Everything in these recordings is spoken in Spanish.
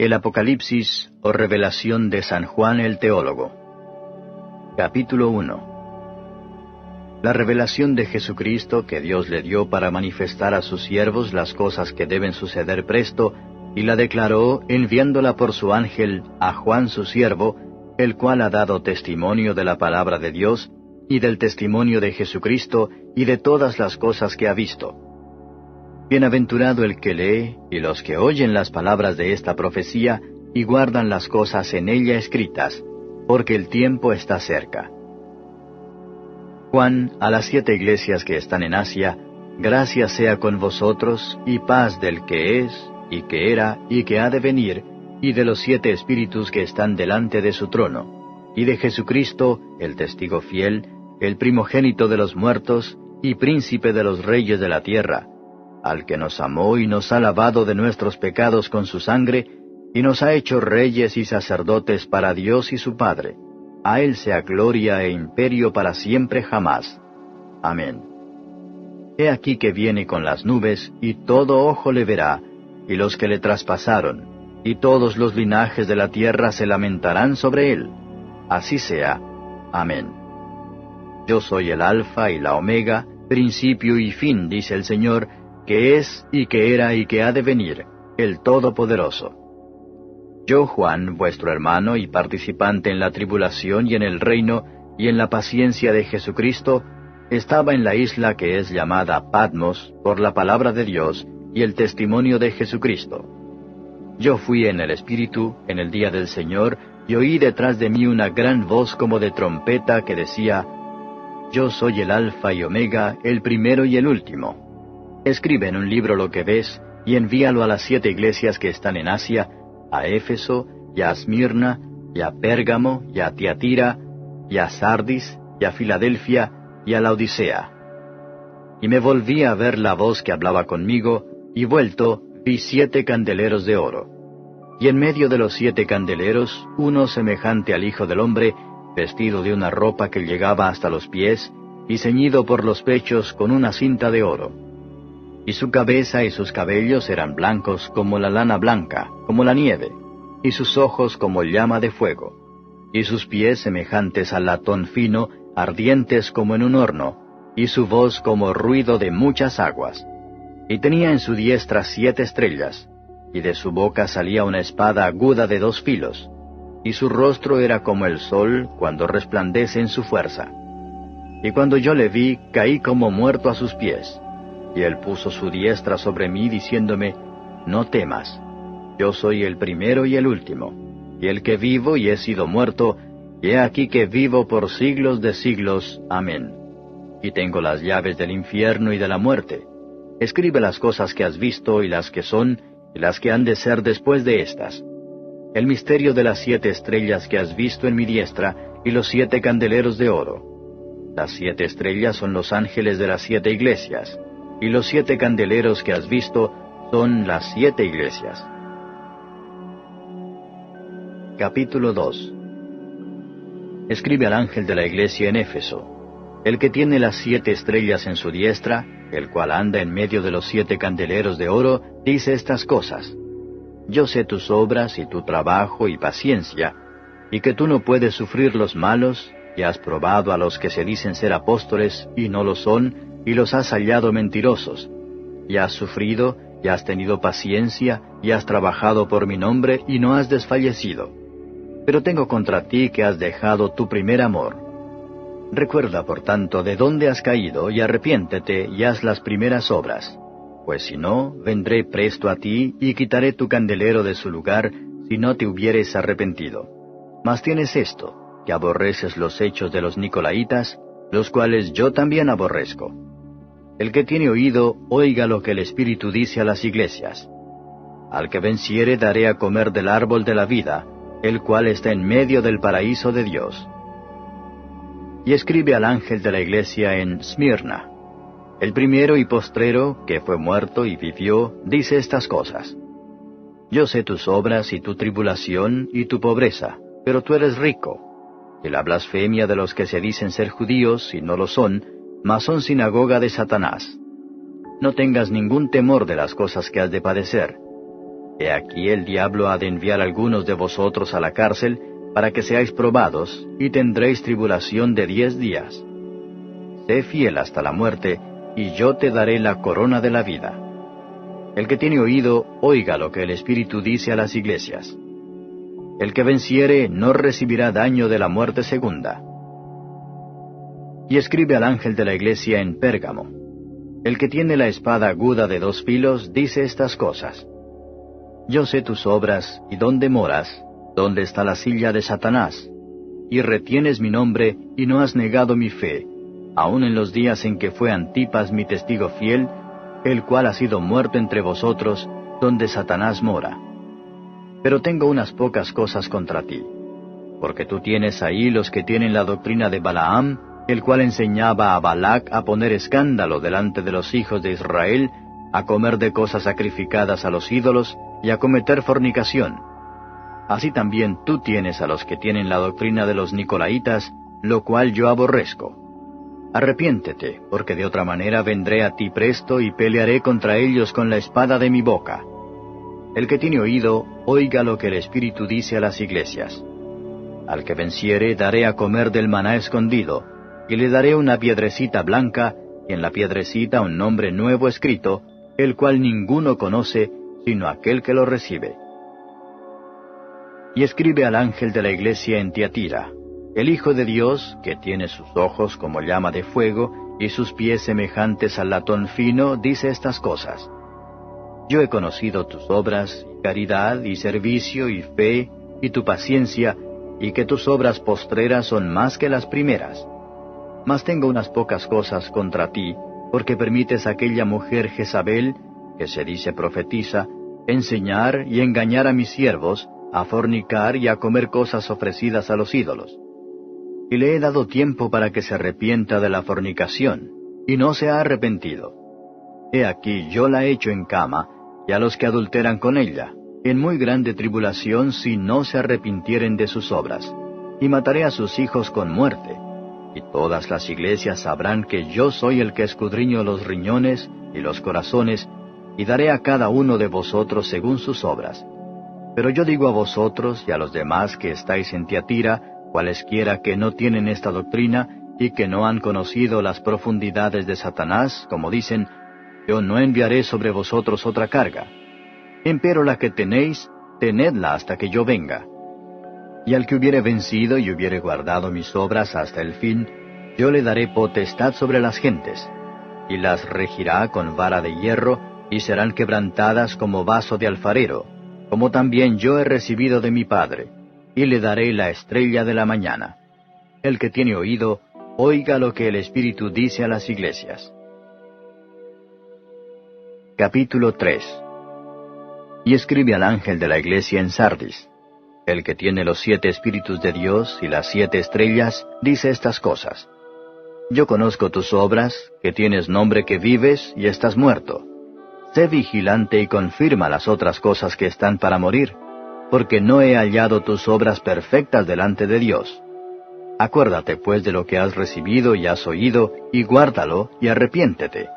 El Apocalipsis o revelación de San Juan el Teólogo. Capítulo 1. La revelación de Jesucristo que Dios le dio para manifestar a sus siervos las cosas que deben suceder presto, y la declaró enviándola por su ángel a Juan su siervo, el cual ha dado testimonio de la palabra de Dios, y del testimonio de Jesucristo, y de todas las cosas que ha visto. Bienaventurado el que lee, y los que oyen las palabras de esta profecía, y guardan las cosas en ella escritas, porque el tiempo está cerca. Juan, a las 7 iglesias que están en Asia, gracia sea con vosotros, y paz del que es, y que era, y que ha de venir, y de los 7 espíritus que están delante de su trono, y de Jesucristo, el testigo fiel, el primogénito de los muertos, y príncipe de los reyes de la tierra, al que nos amó y nos ha lavado de nuestros pecados con su sangre, y nos ha hecho reyes y sacerdotes para Dios y su Padre. A Él sea gloria e imperio para siempre jamás. Amén. He aquí que viene con las nubes, y todo ojo le verá, y los que le traspasaron, y todos los linajes de la tierra se lamentarán sobre él. Así sea. Amén. Yo soy el Alfa y la Omega, principio y fin, dice el Señor, que es, y que era, y que ha de venir, el Todopoderoso. Yo, Juan, vuestro hermano y participante en la tribulación y en el reino, y en la paciencia de Jesucristo, estaba en la isla que es llamada Patmos, por la palabra de Dios, y el testimonio de Jesucristo. Yo fui en el Espíritu, en el día del Señor, y oí detrás de mí una gran voz como de trompeta que decía, Yo soy el Alfa y Omega, el primero y el último. Escribe en un libro lo que ves, y envíalo a las 7 iglesias que están en Asia, a Éfeso, y a Esmirna, y a Pérgamo, y a Tiatira, y a Sardis, y a Filadelfia, y a la Odisea. Y me volví a ver la voz que hablaba conmigo, y vuelto, vi 7 candeleros de oro. Y en medio de los 7 candeleros, uno semejante al Hijo del Hombre, vestido de una ropa que llegaba hasta los pies, y ceñido por los pechos con una cinta de oro. Y su cabeza y sus cabellos eran blancos como la lana blanca, como la nieve, y sus ojos como llama de fuego, y sus pies semejantes al latón fino, ardientes como en un horno, y su voz como ruido de muchas aguas. Y tenía en su diestra 7 estrellas, y de su boca salía una espada aguda de 2 filos, y su rostro era como el sol cuando resplandece en su fuerza. Y cuando yo le vi, caí como muerto a sus pies. Y él puso su diestra sobre mí, diciéndome, No temas, yo soy el primero y el último, y el que vivo y he sido muerto, y he aquí que vivo por siglos de siglos. Amén. Y tengo las llaves del infierno y de la muerte. Escribe las cosas que has visto, y las que son, y las que han de ser después de estas. El misterio de las 7 estrellas que has visto en mi diestra, y los 7 candeleros de oro. Las 7 estrellas son los ángeles de las 7 iglesias, y los 7 candeleros que has visto son las 7 iglesias. Capítulo 2. Escribe al ángel de la iglesia en Éfeso, el que tiene las 7 estrellas en su diestra, el cual anda en medio de los 7 candeleros de oro, dice estas cosas. Yo sé tus obras y tu trabajo y paciencia, y que tú no puedes sufrir los malos, y has probado a los que se dicen ser apóstoles y no lo son, y los has hallado mentirosos, y has sufrido, y has tenido paciencia, y has trabajado por mi nombre, y no has desfallecido. Pero tengo contra ti que has dejado tu primer amor. Recuerda, por tanto, de dónde has caído, y arrepiéntete, y haz las primeras obras. Pues si no, vendré presto a ti, y quitaré tu candelero de su lugar, si no te hubieres arrepentido. Mas tienes esto, que aborreces los hechos de los nicolaítas, los cuales yo también aborrezco. El que tiene oído, oiga lo que el Espíritu dice a las iglesias. Al que venciere daré a comer del árbol de la vida, el cual está en medio del paraíso de Dios. Y escribe al ángel de la iglesia en Esmirna. El primero y postrero, que fue muerto y vivió, dice estas cosas. Yo sé tus obras y tu tribulación y tu pobreza, pero tú eres rico. Y la blasfemia de los que se dicen ser judíos y no lo son, mas son sinagoga de Satanás. No tengas ningún temor de las cosas que has de padecer. He aquí el diablo ha de enviar a algunos de vosotros a la cárcel, para que seáis probados, y tendréis tribulación de 10 días. Sé fiel hasta la muerte, y yo te daré la corona de la vida. El que tiene oído, oiga lo que el Espíritu dice a las iglesias. El que venciere no recibirá daño de la muerte segunda. Y escribe al ángel de la iglesia en Pérgamo. El que tiene la espada aguda de 2 filos dice estas cosas. Yo sé tus obras y dónde moras, dónde está la silla de Satanás, y retienes mi nombre y no has negado mi fe, aun en los días en que fue Antipas mi testigo fiel, el cual ha sido muerto entre vosotros, donde Satanás mora. Pero tengo unas pocas cosas contra ti, porque tú tienes ahí los que tienen la doctrina de Balaam, el cual enseñaba a Balac a poner escándalo delante de los hijos de Israel, a comer de cosas sacrificadas a los ídolos, y a cometer fornicación. Así también tú tienes a los que tienen la doctrina de los Nicolaitas, lo cual yo aborrezco. Arrepiéntete, porque de otra manera vendré a ti presto y pelearé contra ellos con la espada de mi boca. El que tiene oído, oiga lo que el Espíritu dice a las iglesias. Al que venciere daré a comer del maná escondido, y le daré una piedrecita blanca, y en la piedrecita un nombre nuevo escrito, el cual ninguno conoce, sino aquel que lo recibe. Y escribe al ángel de la iglesia en Tiatira, el Hijo de Dios, que tiene sus ojos como llama de fuego, y sus pies semejantes al latón fino, dice estas cosas. Yo he conocido tus obras, y caridad, y servicio, y fe, y tu paciencia, y que tus obras postreras son más que las primeras. Mas tengo unas pocas cosas contra ti, porque permites a aquella mujer Jezabel, que se dice profetiza, enseñar y engañar a mis siervos, a fornicar y a comer cosas ofrecidas a los ídolos. Y le he dado tiempo para que se arrepienta de la fornicación, y no se ha arrepentido. He aquí yo la echo en cama, y a los que adulteran con ella, en muy grande tribulación si no se arrepintieren de sus obras, y mataré a sus hijos con muerte. Y todas las iglesias sabrán que yo soy el que escudriño los riñones y los corazones, y daré a cada uno de vosotros según sus obras. Pero yo digo a vosotros y a los demás que estáis en Tiatira, cualesquiera que no tienen esta doctrina, y que no han conocido las profundidades de Satanás, como dicen, yo no enviaré sobre vosotros otra carga. Empero la que tenéis, tenedla hasta que yo venga. Y al que hubiere vencido y hubiere guardado mis obras hasta el fin, yo le daré potestad sobre las gentes, y las regirá con vara de hierro, y serán quebrantadas como vaso de alfarero, como también yo he recibido de mi Padre, y le daré la estrella de la mañana. El que tiene oído, oiga lo que el Espíritu dice a las iglesias. Capítulo 3. Y escribe al ángel de la iglesia en Sardis. El que tiene los 7 Espíritus de Dios y las 7 estrellas, dice estas cosas. Yo conozco tus obras, que tienes nombre que vives y estás muerto. Sé vigilante y confirma las otras cosas que están para morir, porque no he hallado tus obras perfectas delante de Dios. Acuérdate pues de lo que has recibido y has oído, y guárdalo, y arrepiéntete.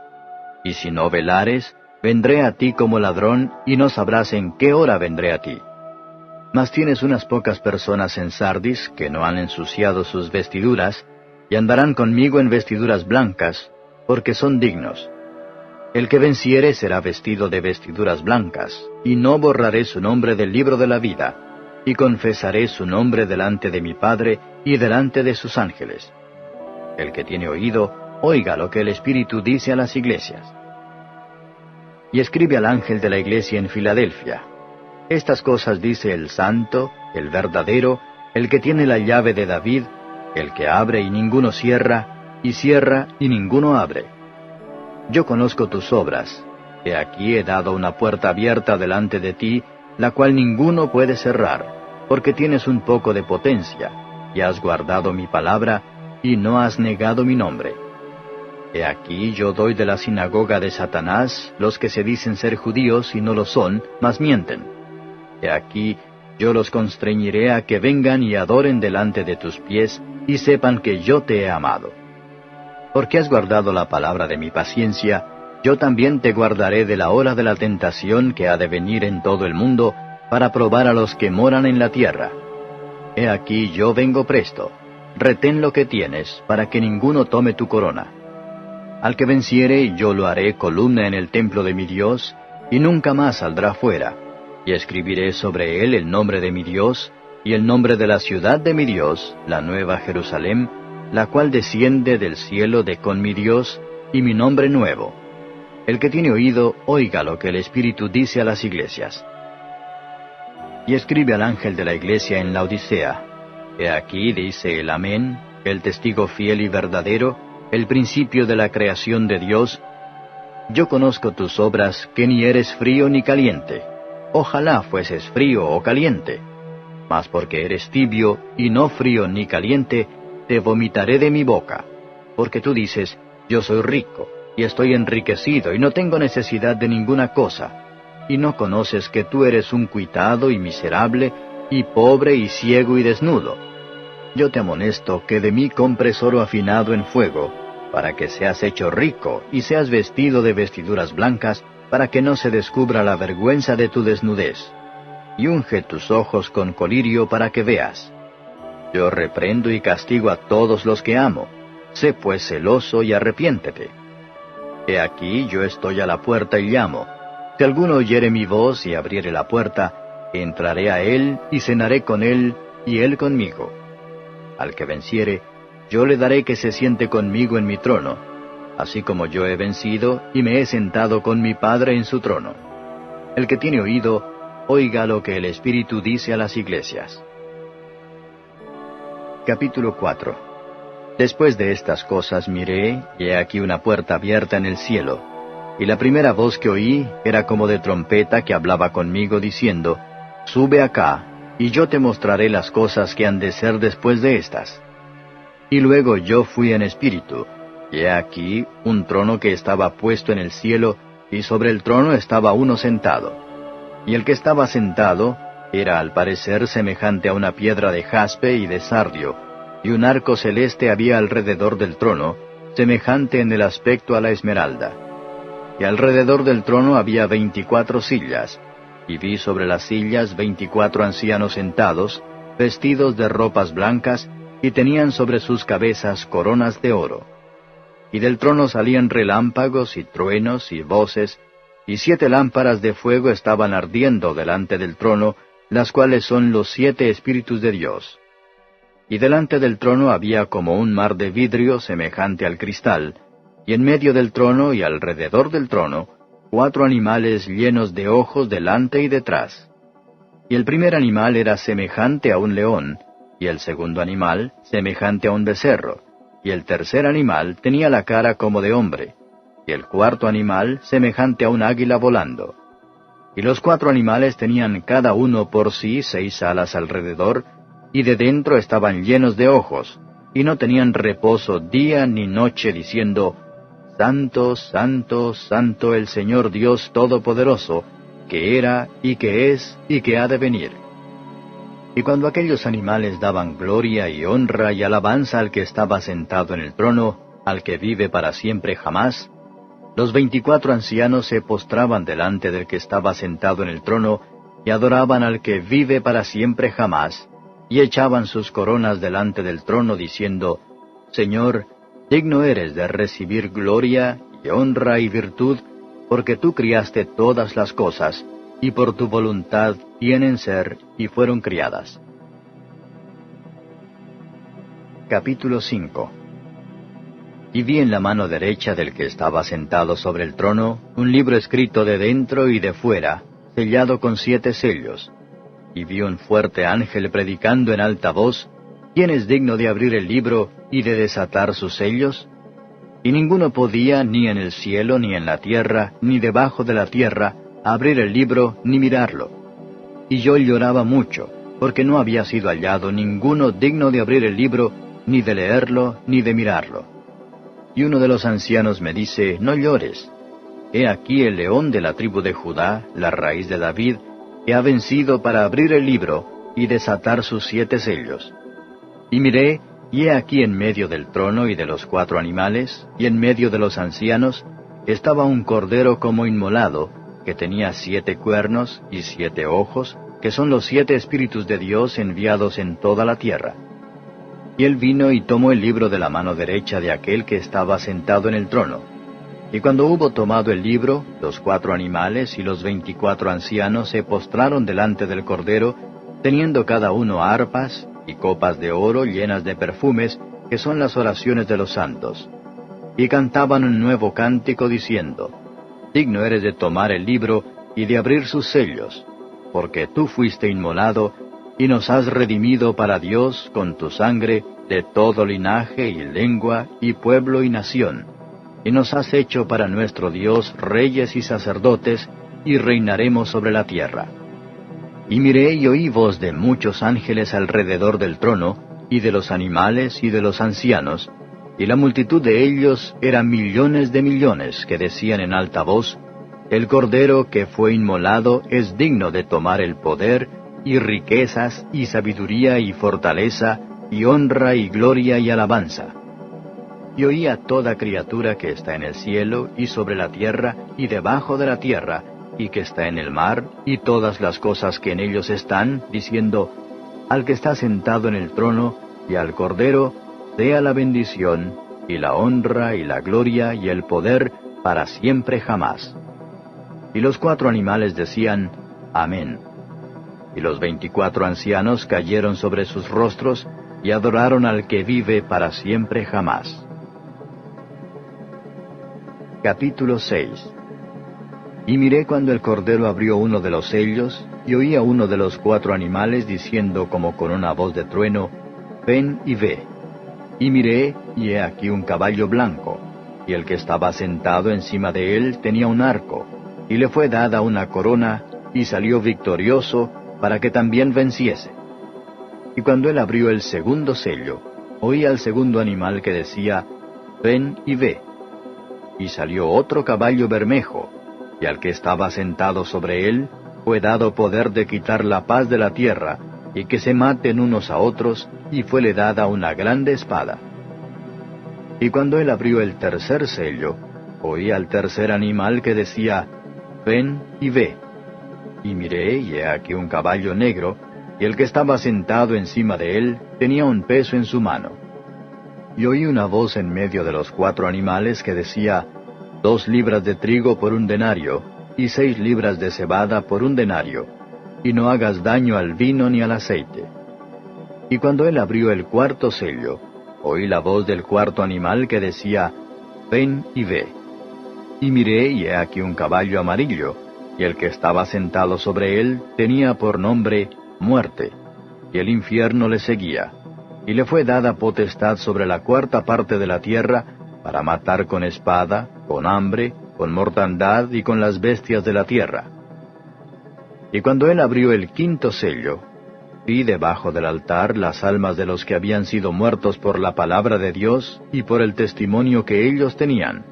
Y si no velares, vendré a ti como ladrón, y no sabrás en qué hora vendré a ti. Mas tienes unas pocas personas en Sardis que no han ensuciado sus vestiduras, y andarán conmigo en vestiduras blancas, porque son dignos. El que venciere será vestido de vestiduras blancas, y no borraré su nombre del libro de la vida, y confesaré su nombre delante de mi Padre y delante de sus ángeles. El que tiene oído, oiga lo que el Espíritu dice a las iglesias. Y escribe al ángel de la iglesia en Filadelfia. Estas cosas dice el santo, el verdadero, el que tiene la llave de David, el que abre y ninguno cierra, y cierra y ninguno abre. Yo conozco tus obras. He aquí he dado una puerta abierta delante de ti, la cual ninguno puede cerrar, porque tienes un poco de potencia, y has guardado mi palabra, y no has negado mi nombre. He aquí yo doy de la sinagoga de Satanás los que se dicen ser judíos y no lo son, mas mienten. He aquí yo los constreñiré a que vengan y adoren delante de tus pies, y sepan que yo te he amado. Porque has guardado la palabra de mi paciencia, Yo también te guardaré de la hora de la tentación que ha de venir en todo el mundo, para probar a los que moran en la tierra. He aquí yo vengo presto. Retén lo que tienes, para que ninguno tome tu corona. Al que venciere, yo lo haré columna en el templo de mi Dios, y nunca más saldrá fuera. Y escribiré sobre él el nombre de mi Dios, y el nombre de la ciudad de mi Dios, la nueva Jerusalén, la cual desciende del cielo de con mi Dios, y mi nombre nuevo. El que tiene oído, oiga lo que el Espíritu dice a las iglesias. Y escribe al ángel de la iglesia en Laodicea: He aquí, dice el Amén, el testigo fiel y verdadero, el principio de la creación de Dios. Yo conozco tus obras, que ni eres frío ni caliente. Ojalá fueses frío o caliente. Mas porque eres tibio, y no frío ni caliente, te vomitaré de mi boca. Porque tú dices: Yo soy rico, y estoy enriquecido, y no tengo necesidad de ninguna cosa. Y no conoces que tú eres un cuitado y miserable, y pobre y ciego y desnudo. Yo te amonesto que de mí compres oro afinado en fuego, para que seas hecho rico, y seas vestido de vestiduras blancas, para que no se descubra la vergüenza de tu desnudez. Y unge tus ojos con colirio para que veas. Yo reprendo y castigo a todos los que amo. Sé pues celoso y arrepiéntete. He aquí yo estoy a la puerta y llamo. Si alguno oyere mi voz y abriere la puerta, entraré a él y cenaré con él, y él conmigo. Al que venciere, yo le daré que se siente conmigo en mi trono, así como yo he vencido y me he sentado con mi Padre en su trono. El que tiene oído, oiga lo que el Espíritu dice a las iglesias. Capítulo 4. Después de estas cosas miré, y he aquí una puerta abierta en el cielo, y la primera voz que oí era como de trompeta que hablaba conmigo diciendo: Sube acá, y yo te mostraré las cosas que han de ser después de estas. Y luego yo fui en espíritu, y he aquí un trono que estaba puesto en el cielo, y sobre el trono estaba uno sentado. Y el que estaba sentado era al parecer semejante a una piedra de jaspe y de sardio, y un arco celeste había alrededor del trono, semejante en el aspecto a la esmeralda. Y alrededor del trono había 24 sillas, y vi sobre las sillas 24 ancianos sentados, vestidos de ropas blancas, y tenían sobre sus cabezas coronas de oro. Y del trono salían relámpagos y truenos y voces, y 7 lámparas de fuego estaban ardiendo delante del trono, las cuales son los 7 Espíritus de Dios. Y delante del trono había como un mar de vidrio semejante al cristal, y en medio del trono y alrededor del trono, 4 animales llenos de ojos delante y detrás. Y el primer animal era semejante a un león, y el segundo animal semejante a un becerro, y el tercer animal tenía la cara como de hombre, y el cuarto animal semejante a un águila volando. Y los 4 animales tenían cada uno por sí 6 alas alrededor, y de dentro estaban llenos de ojos, y no tenían reposo día ni noche, diciendo: Santo, santo, santo el Señor Dios Todopoderoso, que era, y que es, y que ha de venir. Y cuando aquellos animales daban gloria y honra y alabanza al que estaba sentado en el trono, al que vive para siempre jamás, los 24 ancianos se postraban delante del que estaba sentado en el trono, y adoraban al que vive para siempre jamás, y echaban sus coronas delante del trono, diciendo: Señor, digno eres de recibir gloria, y honra y virtud, porque tú criaste todas las cosas, y por tu voluntad tienen ser y fueron criadas. Capítulo 5. Y vi en la mano derecha del que estaba sentado sobre el trono un libro escrito de dentro y de fuera, sellado con 7 sellos. Y vi un fuerte ángel predicando en alta voz: ¿Quién es digno de abrir el libro y de desatar sus sellos? Y ninguno podía, ni en el cielo, ni en la tierra, ni debajo de la tierra, abrir el libro ni mirarlo. Y yo lloraba mucho, porque no había sido hallado ninguno digno de abrir el libro, ni de leerlo, ni de mirarlo. Y uno de los ancianos me dice: No llores. He aquí el león de la tribu de Judá, la raíz de David, que ha vencido para abrir el libro y desatar sus 7 sellos. Y miré, y he aquí en medio del trono y de los 4 animales, y en medio de los ancianos, estaba un cordero como inmolado, que tenía 7 cuernos y 7 ojos, que son los 7 espíritus de Dios enviados en toda la tierra. Y él vino y tomó el libro de la mano derecha de aquel que estaba sentado en el trono. Y cuando hubo tomado el libro, los 4 animales y los 24 ancianos se postraron delante del cordero, teniendo cada uno arpas y copas de oro llenas de perfumes, que son las oraciones de los santos. Y cantaban un nuevo cántico diciendo: Digno eres de tomar el libro y de abrir sus sellos, porque tú fuiste inmolado, y nos has redimido para Dios con tu sangre de todo linaje y lengua y pueblo y nación, y nos has hecho para nuestro Dios reyes y sacerdotes, y reinaremos sobre la tierra. Y miré y oí voz de muchos ángeles alrededor del trono, y de los animales y de los ancianos, y la multitud de ellos era millones de millones, que decían en alta voz: El Cordero que fue inmolado es digno de tomar el poder, y riquezas, y sabiduría, y fortaleza, y honra, y gloria, y alabanza. Y oí a toda criatura que está en el cielo, y sobre la tierra, y debajo de la tierra, y que está en el mar, y todas las cosas que en ellos están, diciendo: Al que está sentado en el trono, y al Cordero, sea la bendición, y la honra, y la gloria, y el poder, para siempre jamás. Y los 4 animales decían: Amén. Y los 24 ancianos cayeron sobre sus rostros, y adoraron al que vive para siempre jamás. Capítulo 6. Y miré cuando el Cordero abrió uno de los sellos, y oí a uno de los 4 animales diciendo como con una voz de trueno: Ven y ve. Y miré, y he aquí un caballo blanco, y el que estaba sentado encima de él tenía un arco, y le fue dada una corona, y salió victorioso, para que también venciese. Y cuando él abrió el segundo sello, oí al segundo animal que decía: Ven y ve. Y salió otro caballo bermejo, y al que estaba sentado sobre él fue dado poder de quitar la paz de la tierra, y que se maten unos a otros, y fuele dada una grande espada. Y cuando él abrió el tercer sello, oí al tercer animal que decía: Ven y ve. Y miré, y he aquí un caballo negro, y el que estaba sentado encima de él tenía un peso en su mano. Y oí una voz en medio de los 4 animales que decía: 2 libras de trigo por 1 denario, y 6 libras de cebada por 1 denario, y no hagas daño al vino ni al aceite. Y cuando él abrió el cuarto sello, oí la voz del 4 animal que decía: Ven y ve. Y miré, y he aquí un caballo amarillo, y el que estaba sentado sobre él tenía por nombre Muerte, y el infierno le seguía, y le fue dada potestad sobre la 4ª parte de la tierra, para matar con espada, con hambre, con mortandad y con las bestias de la tierra. Y cuando él abrió el 5º sello, vi debajo del altar las almas de los que habían sido muertos por la palabra de Dios y por el testimonio que ellos tenían.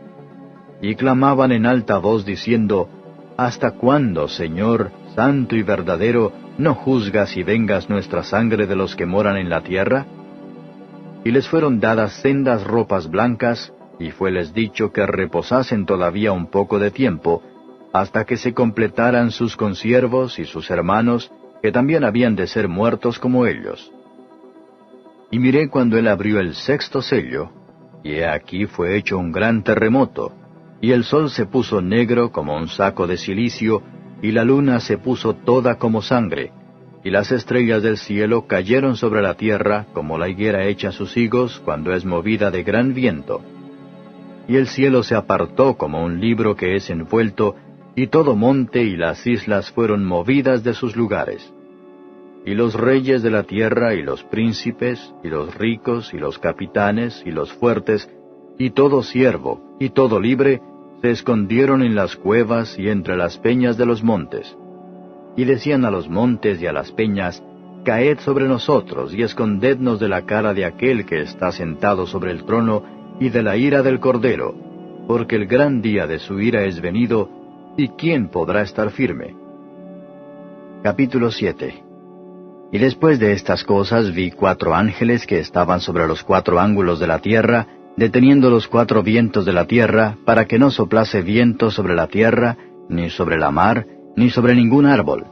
Y clamaban en alta voz diciendo: ¿Hasta cuándo, Señor, santo y verdadero, no juzgas y vengas nuestra sangre de los que moran en la tierra? Y les fueron dadas sendas ropas blancas, y fueles dicho que reposasen todavía un poco de tiempo, hasta que se completaran sus consiervos y sus hermanos, que también habían de ser muertos como ellos. Y miré cuando él abrió el 6º sello, y he aquí fue hecho un gran terremoto, y el sol se puso negro como un saco de cilicio, y la luna se puso toda como sangre, y las estrellas del cielo cayeron sobre la tierra como la higuera echa sus higos cuando es movida de gran viento. Y el cielo se apartó como un libro que es envuelto, y todo monte y las islas fueron movidas de sus lugares. Y los reyes de la tierra, y los príncipes, y los ricos, y los capitanes, y los fuertes, y todo siervo, y todo libre, se escondieron en las cuevas y entre las peñas de los montes. Y decían a los montes y a las peñas: Caed sobre nosotros, y escondednos de la cara de aquel que está sentado sobre el trono, y de la ira del Cordero, porque el gran día de su ira es venido, ¿y quién podrá estar firme? Capítulo 7. Y después de estas cosas vi 4 ángeles que estaban sobre los 4 ángulos de la tierra, deteniendo los 4 vientos de la tierra, para que no soplase viento sobre la tierra, ni sobre la mar, ni sobre ningún árbol.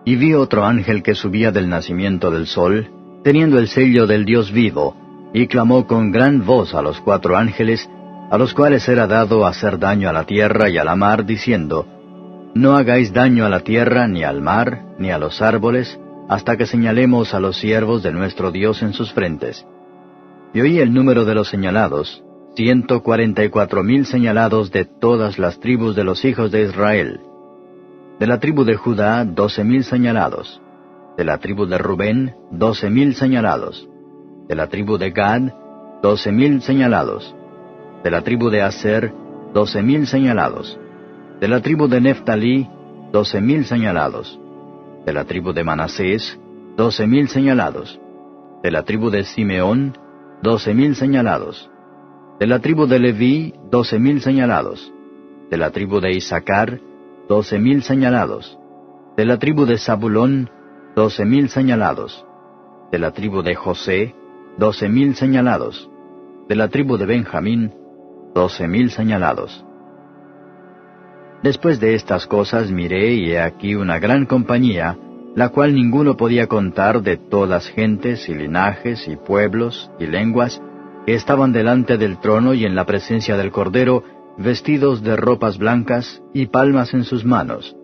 Y vi otro ángel que subía del nacimiento del sol, teniendo el sello del Dios vivo, y clamó con gran voz a los 4 ángeles, a los cuales era dado hacer daño a la tierra y a la mar, diciendo, No hagáis daño a la tierra, ni al mar, ni a los árboles, hasta que señalemos a los siervos de nuestro Dios en sus frentes. Y oí el número de los señalados, 144,000 señalados de todas las tribus de los hijos de Israel. De la tribu de Judá, 12,000 señalados. De la tribu de Rubén, 12,000 señalados. De la tribu de Gad, 12,000 señalados. De la tribu de Aser, 12,000 señalados. De la tribu de Neftalí, 12,000 señalados. De la tribu de Manasés, 12,000 señalados. De la tribu de Simeón, 12,000 señalados. De la tribu de Leví, 12,000 señalados. De la tribu de Isaacar, 12,000 señalados. De la tribu de Zabulón, 12,000 señalados. De la tribu de José, 12,000 señalados. De la tribu de Benjamín, 12,000 señalados. Después de estas cosas miré, y he aquí una gran compañía, la cual ninguno podía contar, de todas gentes y linajes y pueblos y lenguas, que estaban delante del trono y en la presencia del Cordero, vestidos de ropas blancas y palmas en sus manos,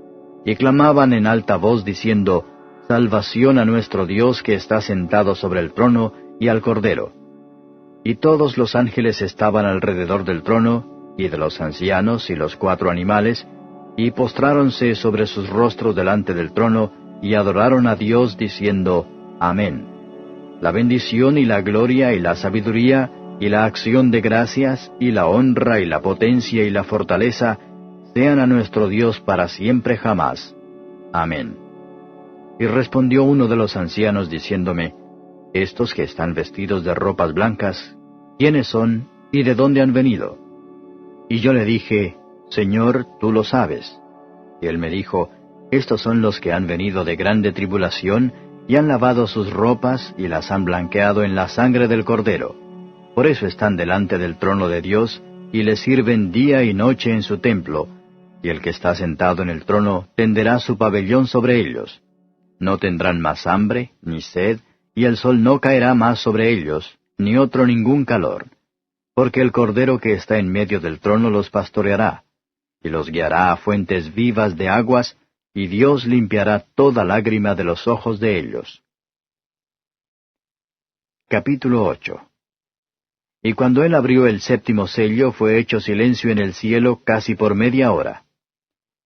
y clamaban en alta voz diciendo, Salvación a nuestro Dios que está sentado sobre el trono y al Cordero. Y todos los ángeles estaban alrededor del trono, y de los ancianos y los 4 animales, y postráronse sobre sus rostros delante del trono, y adoraron a Dios diciendo, Amén. La bendición y la gloria y la sabiduría, y la acción de gracias, y la honra y la potencia y la fortaleza, sean a nuestro Dios para siempre jamás. Amén. Y respondió uno de los ancianos diciéndome, Estos que están vestidos de ropas blancas, ¿quiénes son y de dónde han venido? Y yo le dije, Señor, tú lo sabes. Y él me dijo, Estos son los que han venido de grande tribulación, y han lavado sus ropas, y las han blanqueado en la sangre del Cordero. Por eso están delante del trono de Dios, y le sirven día y noche en su templo, y el que está sentado en el trono tenderá su pabellón sobre ellos. No tendrán más hambre, ni sed, y el sol no caerá más sobre ellos, ni otro ningún calor. Porque el Cordero que está en medio del trono los pastoreará, y los guiará a fuentes vivas de aguas, y Dios limpiará toda lágrima de los ojos de ellos. Capítulo 8. Y cuando él abrió el 7º sello, fue hecho silencio en el cielo casi por media hora.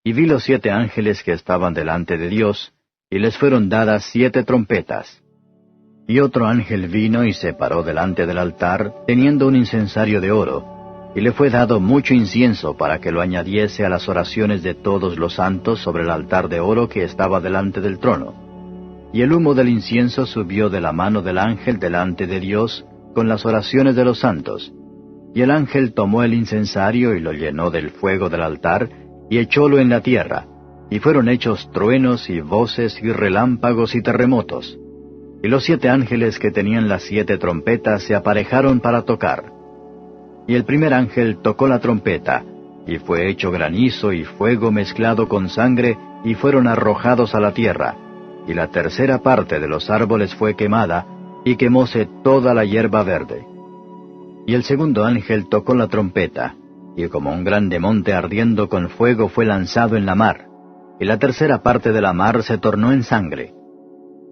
Y vi los 7 ángeles que estaban delante de Dios, y les fueron dadas 7 trompetas. Y otro ángel vino y se paró delante del altar, teniendo un incensario de oro, y le fue dado mucho incienso para que lo añadiese a las oraciones de todos los santos sobre el altar de oro que estaba delante del trono. Y el humo del incienso subió de la mano del ángel delante de Dios, con las oraciones de los santos. Y el ángel tomó el incensario y lo llenó del fuego del altar, y echólo en la tierra, y fueron hechos truenos y voces y relámpagos y terremotos. Y los 7 ángeles que tenían las 7 trompetas se aparejaron para tocar. Y el primer ángel tocó la trompeta, y fue hecho granizo y fuego mezclado con sangre, y fueron arrojados a la tierra, y la tercera parte de los árboles fue quemada, y quemóse toda la hierba verde. Y el segundo ángel tocó la trompeta, y como un grande monte ardiendo con fuego fue lanzado en la mar, y la tercera parte de la mar se tornó en sangre.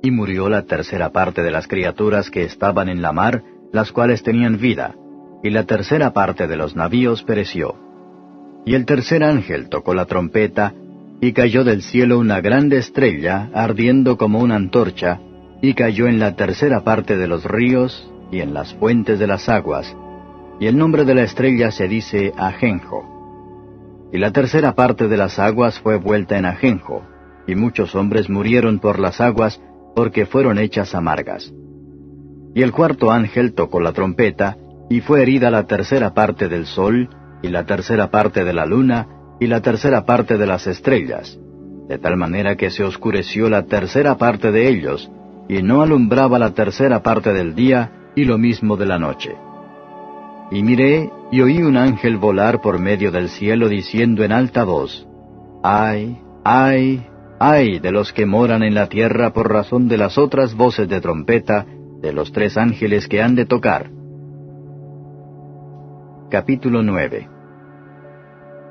Y murió la tercera parte de las criaturas que estaban en la mar, las cuales tenían vida, y la tercera parte de los navíos pereció. Y el tercer ángel tocó la trompeta, y cayó del cielo una grande estrella, ardiendo como una antorcha, y cayó en la tercera parte de los ríos, y en las fuentes de las aguas, y el nombre de la estrella se dice Ajenjo. Y la tercera parte de las aguas fue vuelta en ajenjo, y muchos hombres murieron por las aguas, porque fueron hechas amargas. Y el cuarto ángel tocó la trompeta, y fue herida la tercera parte del sol, y la tercera parte de la luna, y la tercera parte de las estrellas, de tal manera que se oscureció la tercera parte de ellos, y no alumbraba la tercera parte del día, y lo mismo de la noche. Y miré, y oí un ángel volar por medio del cielo, diciendo en alta voz, ¡Ay, ay, ay de los que moran en la tierra por razón de las otras voces de trompeta de los 3 ángeles que han de tocar! Capítulo 9.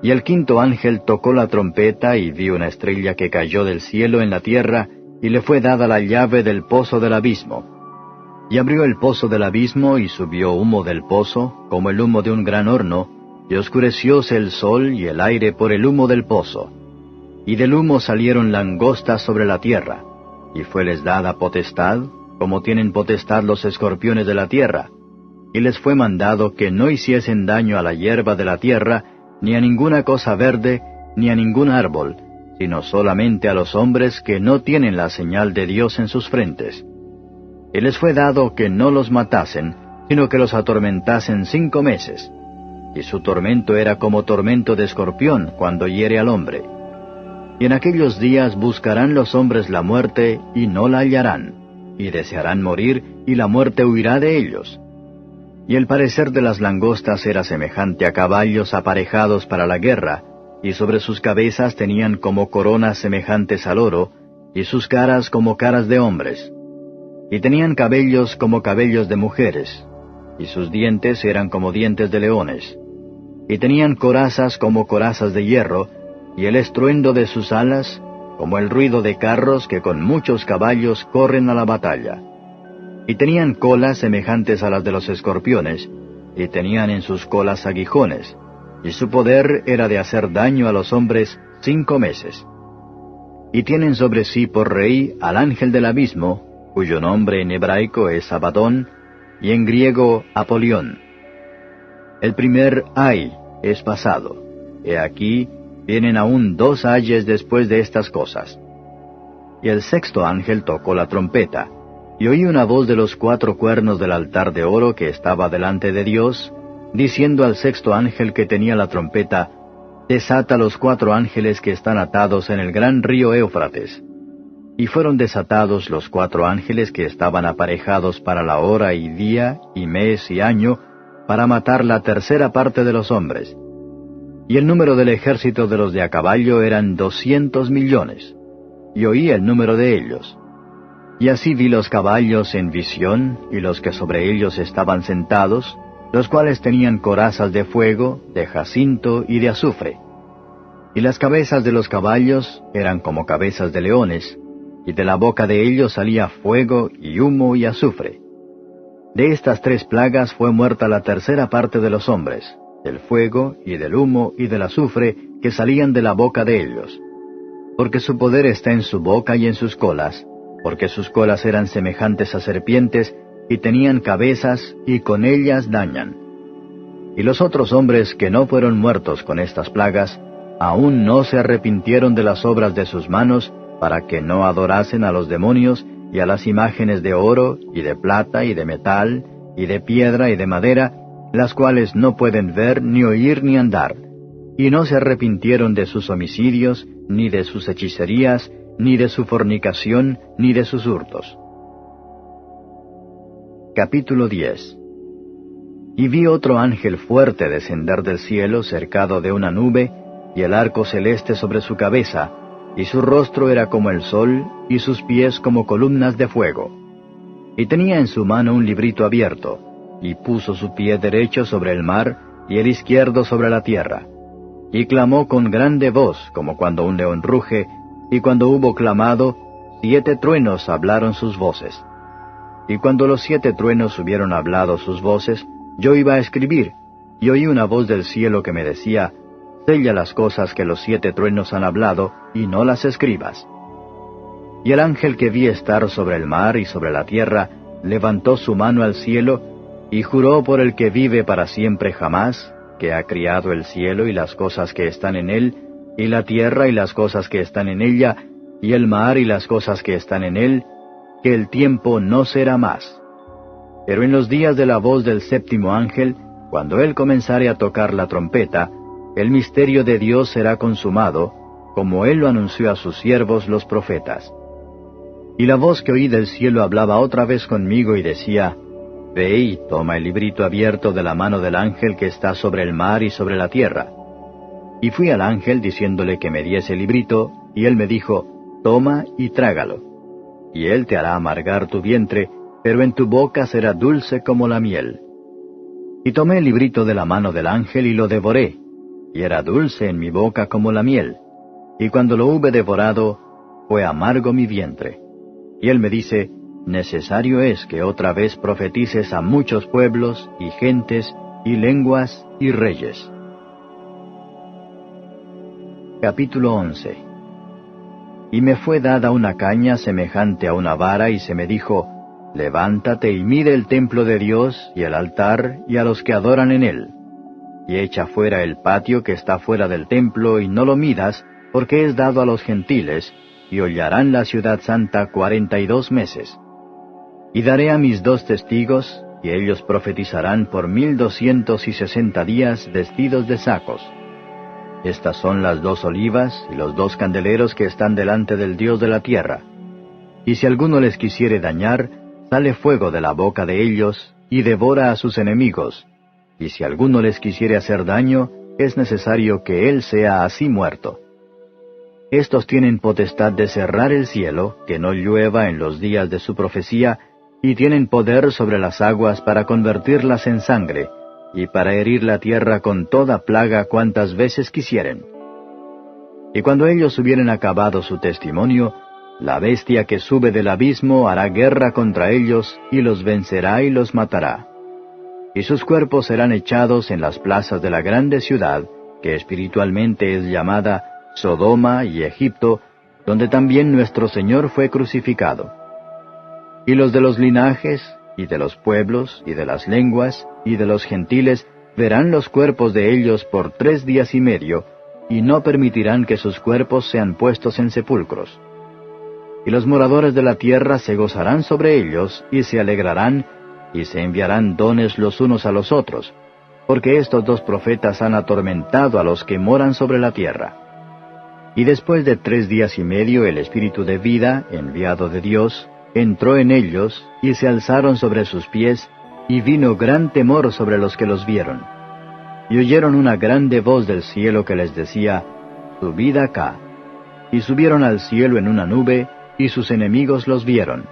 Y el 5.º ángel tocó la trompeta, y vi una estrella que cayó del cielo en la tierra, y le fue dada la llave del pozo del abismo. Y abrió el pozo del abismo, y subió humo del pozo, como el humo de un gran horno, y oscurecióse el sol y el aire por el humo del pozo. Y del humo salieron langostas sobre la tierra, y fueles dada potestad, como tienen potestad los escorpiones de la tierra. Y les fue mandado que no hiciesen daño a la hierba de la tierra, ni a ninguna cosa verde, ni a ningún árbol, sino solamente a los hombres que no tienen la señal de Dios en sus frentes. Y les fue dado que no los matasen, sino que los atormentasen 5 meses. Y su tormento era como tormento de escorpión cuando hiere al hombre. Y en aquellos días buscarán los hombres la muerte, y no la hallarán, y desearán morir, y la muerte huirá de ellos. Y el parecer de las langostas era semejante a caballos aparejados para la guerra, y sobre sus cabezas tenían como coronas semejantes al oro, y sus caras como caras de hombres. Y tenían cabellos como cabellos de mujeres, y sus dientes eran como dientes de leones. Y tenían corazas como corazas de hierro, y el estruendo de sus alas como el ruido de carros que con muchos caballos corren a la batalla. Y tenían colas semejantes a las de los escorpiones, y tenían en sus colas aguijones, y su poder era de hacer daño a los hombres 5 meses. Y tienen sobre sí por rey al ángel del abismo, cuyo nombre en hebraico es Abadón, y en griego Apolión. El primer ay es pasado. He aquí, vienen aún 2 ayes después de estas cosas. Y el 6.º ángel tocó la trompeta, y oí una voz de los 4 cuernos del altar de oro que estaba delante de Dios, diciendo al 6.º ángel que tenía la trompeta, desata los 4 ángeles que están atados en el gran río Éufrates. Y fueron desatados los 4 ángeles que estaban aparejados para la hora y día y mes y año, para matar la 3ª parte de los hombres. Y el número del ejército de los de a caballo eran 200 millones. Y oí el número de ellos. Y así vi los caballos en visión, y los que sobre ellos estaban sentados, los cuales tenían corazas de fuego, de jacinto y de azufre. Y las cabezas de los caballos eran como cabezas de leones, y de la boca de ellos salía fuego y humo y azufre. De estas 3 plagas fue muerta la 3ª parte de los hombres, del fuego y del humo y del azufre que salían de la boca de ellos. Porque su poder está en su boca y en sus colas, porque sus colas eran semejantes a serpientes, y tenían cabezas, y con ellas dañan. Y los otros hombres que no fueron muertos con estas plagas, aún no se arrepintieron de las obras de sus manos, para que no adorasen a los demonios y a las imágenes de oro, y de plata, y de metal, y de piedra, y de madera, las cuales no pueden ver, ni oír, ni andar. Y no se arrepintieron de sus homicidios, ni de sus hechicerías, ni de su fornicación, ni de sus hurtos. Capítulo 10. Y vi otro ángel fuerte descender del cielo cercado de una nube, y el arco celeste sobre su cabeza, y su rostro era como el sol, y sus pies como columnas de fuego. Y tenía en su mano un librito abierto, y puso su pie derecho sobre el mar, y el izquierdo sobre la tierra. Y clamó con grande voz, como cuando un león ruge, y cuando hubo clamado, 7 truenos hablaron sus voces. Y cuando los 7 truenos hubieron hablado sus voces, yo iba a escribir, y oí una voz del cielo que me decía, sella las cosas que los 7 truenos han hablado, y no las escribas. Y el ángel que vi estar sobre el mar y sobre la tierra, levantó su mano al cielo, y juró por el que vive para siempre jamás, que ha criado el cielo y las cosas que están en él, y la tierra y las cosas que están en ella, y el mar y las cosas que están en él, que el tiempo no será más. Pero en los días de la voz del 7.º ángel, cuando él comenzare a tocar la trompeta, el misterio de Dios será consumado, como él lo anunció a sus siervos los profetas. Y la voz que oí del cielo hablaba otra vez conmigo y decía, Ve y toma el librito abierto de la mano del ángel que está sobre el mar y sobre la tierra. Y fui al ángel diciéndole que me diese el librito, y él me dijo, toma y trágalo. Y él te hará amargar tu vientre, pero en tu boca será dulce como la miel. Y tomé el librito de la mano del ángel y lo devoré, y era dulce en mi boca como la miel. Y cuando lo hube devorado, fue amargo mi vientre. Y él me dice, necesario es que otra vez profetices a muchos pueblos, y gentes, y lenguas, y reyes. Capítulo 11. Y me fue dada una caña semejante a una vara, y se me dijo, levántate y mide el templo de Dios, y el altar, y a los que adoran en él. Y echa fuera el patio que está fuera del templo, y no lo midas, porque es dado a los gentiles, y hollarán la ciudad santa 42 meses. Y daré a mis 2 testigos, y ellos profetizarán por 1260 días vestidos de sacos. Estas son las 2 olivas y los 2 candeleros que están delante del Dios de la tierra. Y si alguno les quisiere dañar, sale fuego de la boca de ellos, y devora a sus enemigos. Y si alguno les quisiere hacer daño, es necesario que él sea así muerto. Estos tienen potestad de cerrar el cielo, que no llueva en los días de su profecía, y tienen poder sobre las aguas para convertirlas en sangre, y para herir la tierra con toda plaga cuantas veces quisieren. Y cuando ellos hubieren acabado su testimonio, la bestia que sube del abismo hará guerra contra ellos, y los vencerá y los matará. Y sus cuerpos serán echados en las plazas de la grande ciudad, que espiritualmente es llamada Sodoma y Egipto, donde también nuestro Señor fue crucificado. Y los de los linajes, y de los pueblos, y de las lenguas, y de los gentiles, verán los cuerpos de ellos por 3 días y medio, y no permitirán que sus cuerpos sean puestos en sepulcros. Y los moradores de la tierra se gozarán sobre ellos, y se alegrarán, y se enviarán dones los unos a los otros, porque estos 2 profetas han atormentado a los que moran sobre la tierra. Y después de 3 días y medio el Espíritu de vida, enviado de Dios, entró en ellos, y se alzaron sobre sus pies, y vino gran temor sobre los que los vieron. Y oyeron una grande voz del cielo que les decía, subid acá. Y subieron al cielo en una nube, y sus enemigos los vieron.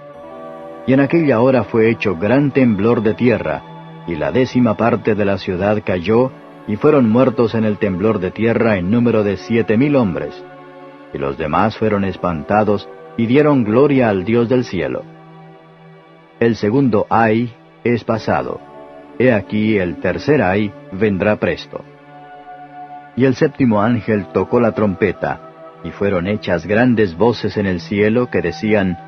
Y en aquella hora fue hecho gran temblor de tierra, y la 10ª parte de la ciudad cayó, y fueron muertos en el temblor de tierra en número de 7,000 hombres. Y los demás fueron espantados, y dieron gloria al Dios del cielo. El segundo ay es pasado. He aquí el tercer ay vendrá presto. Y el 7º ángel tocó la trompeta, y fueron hechas grandes voces en el cielo que decían,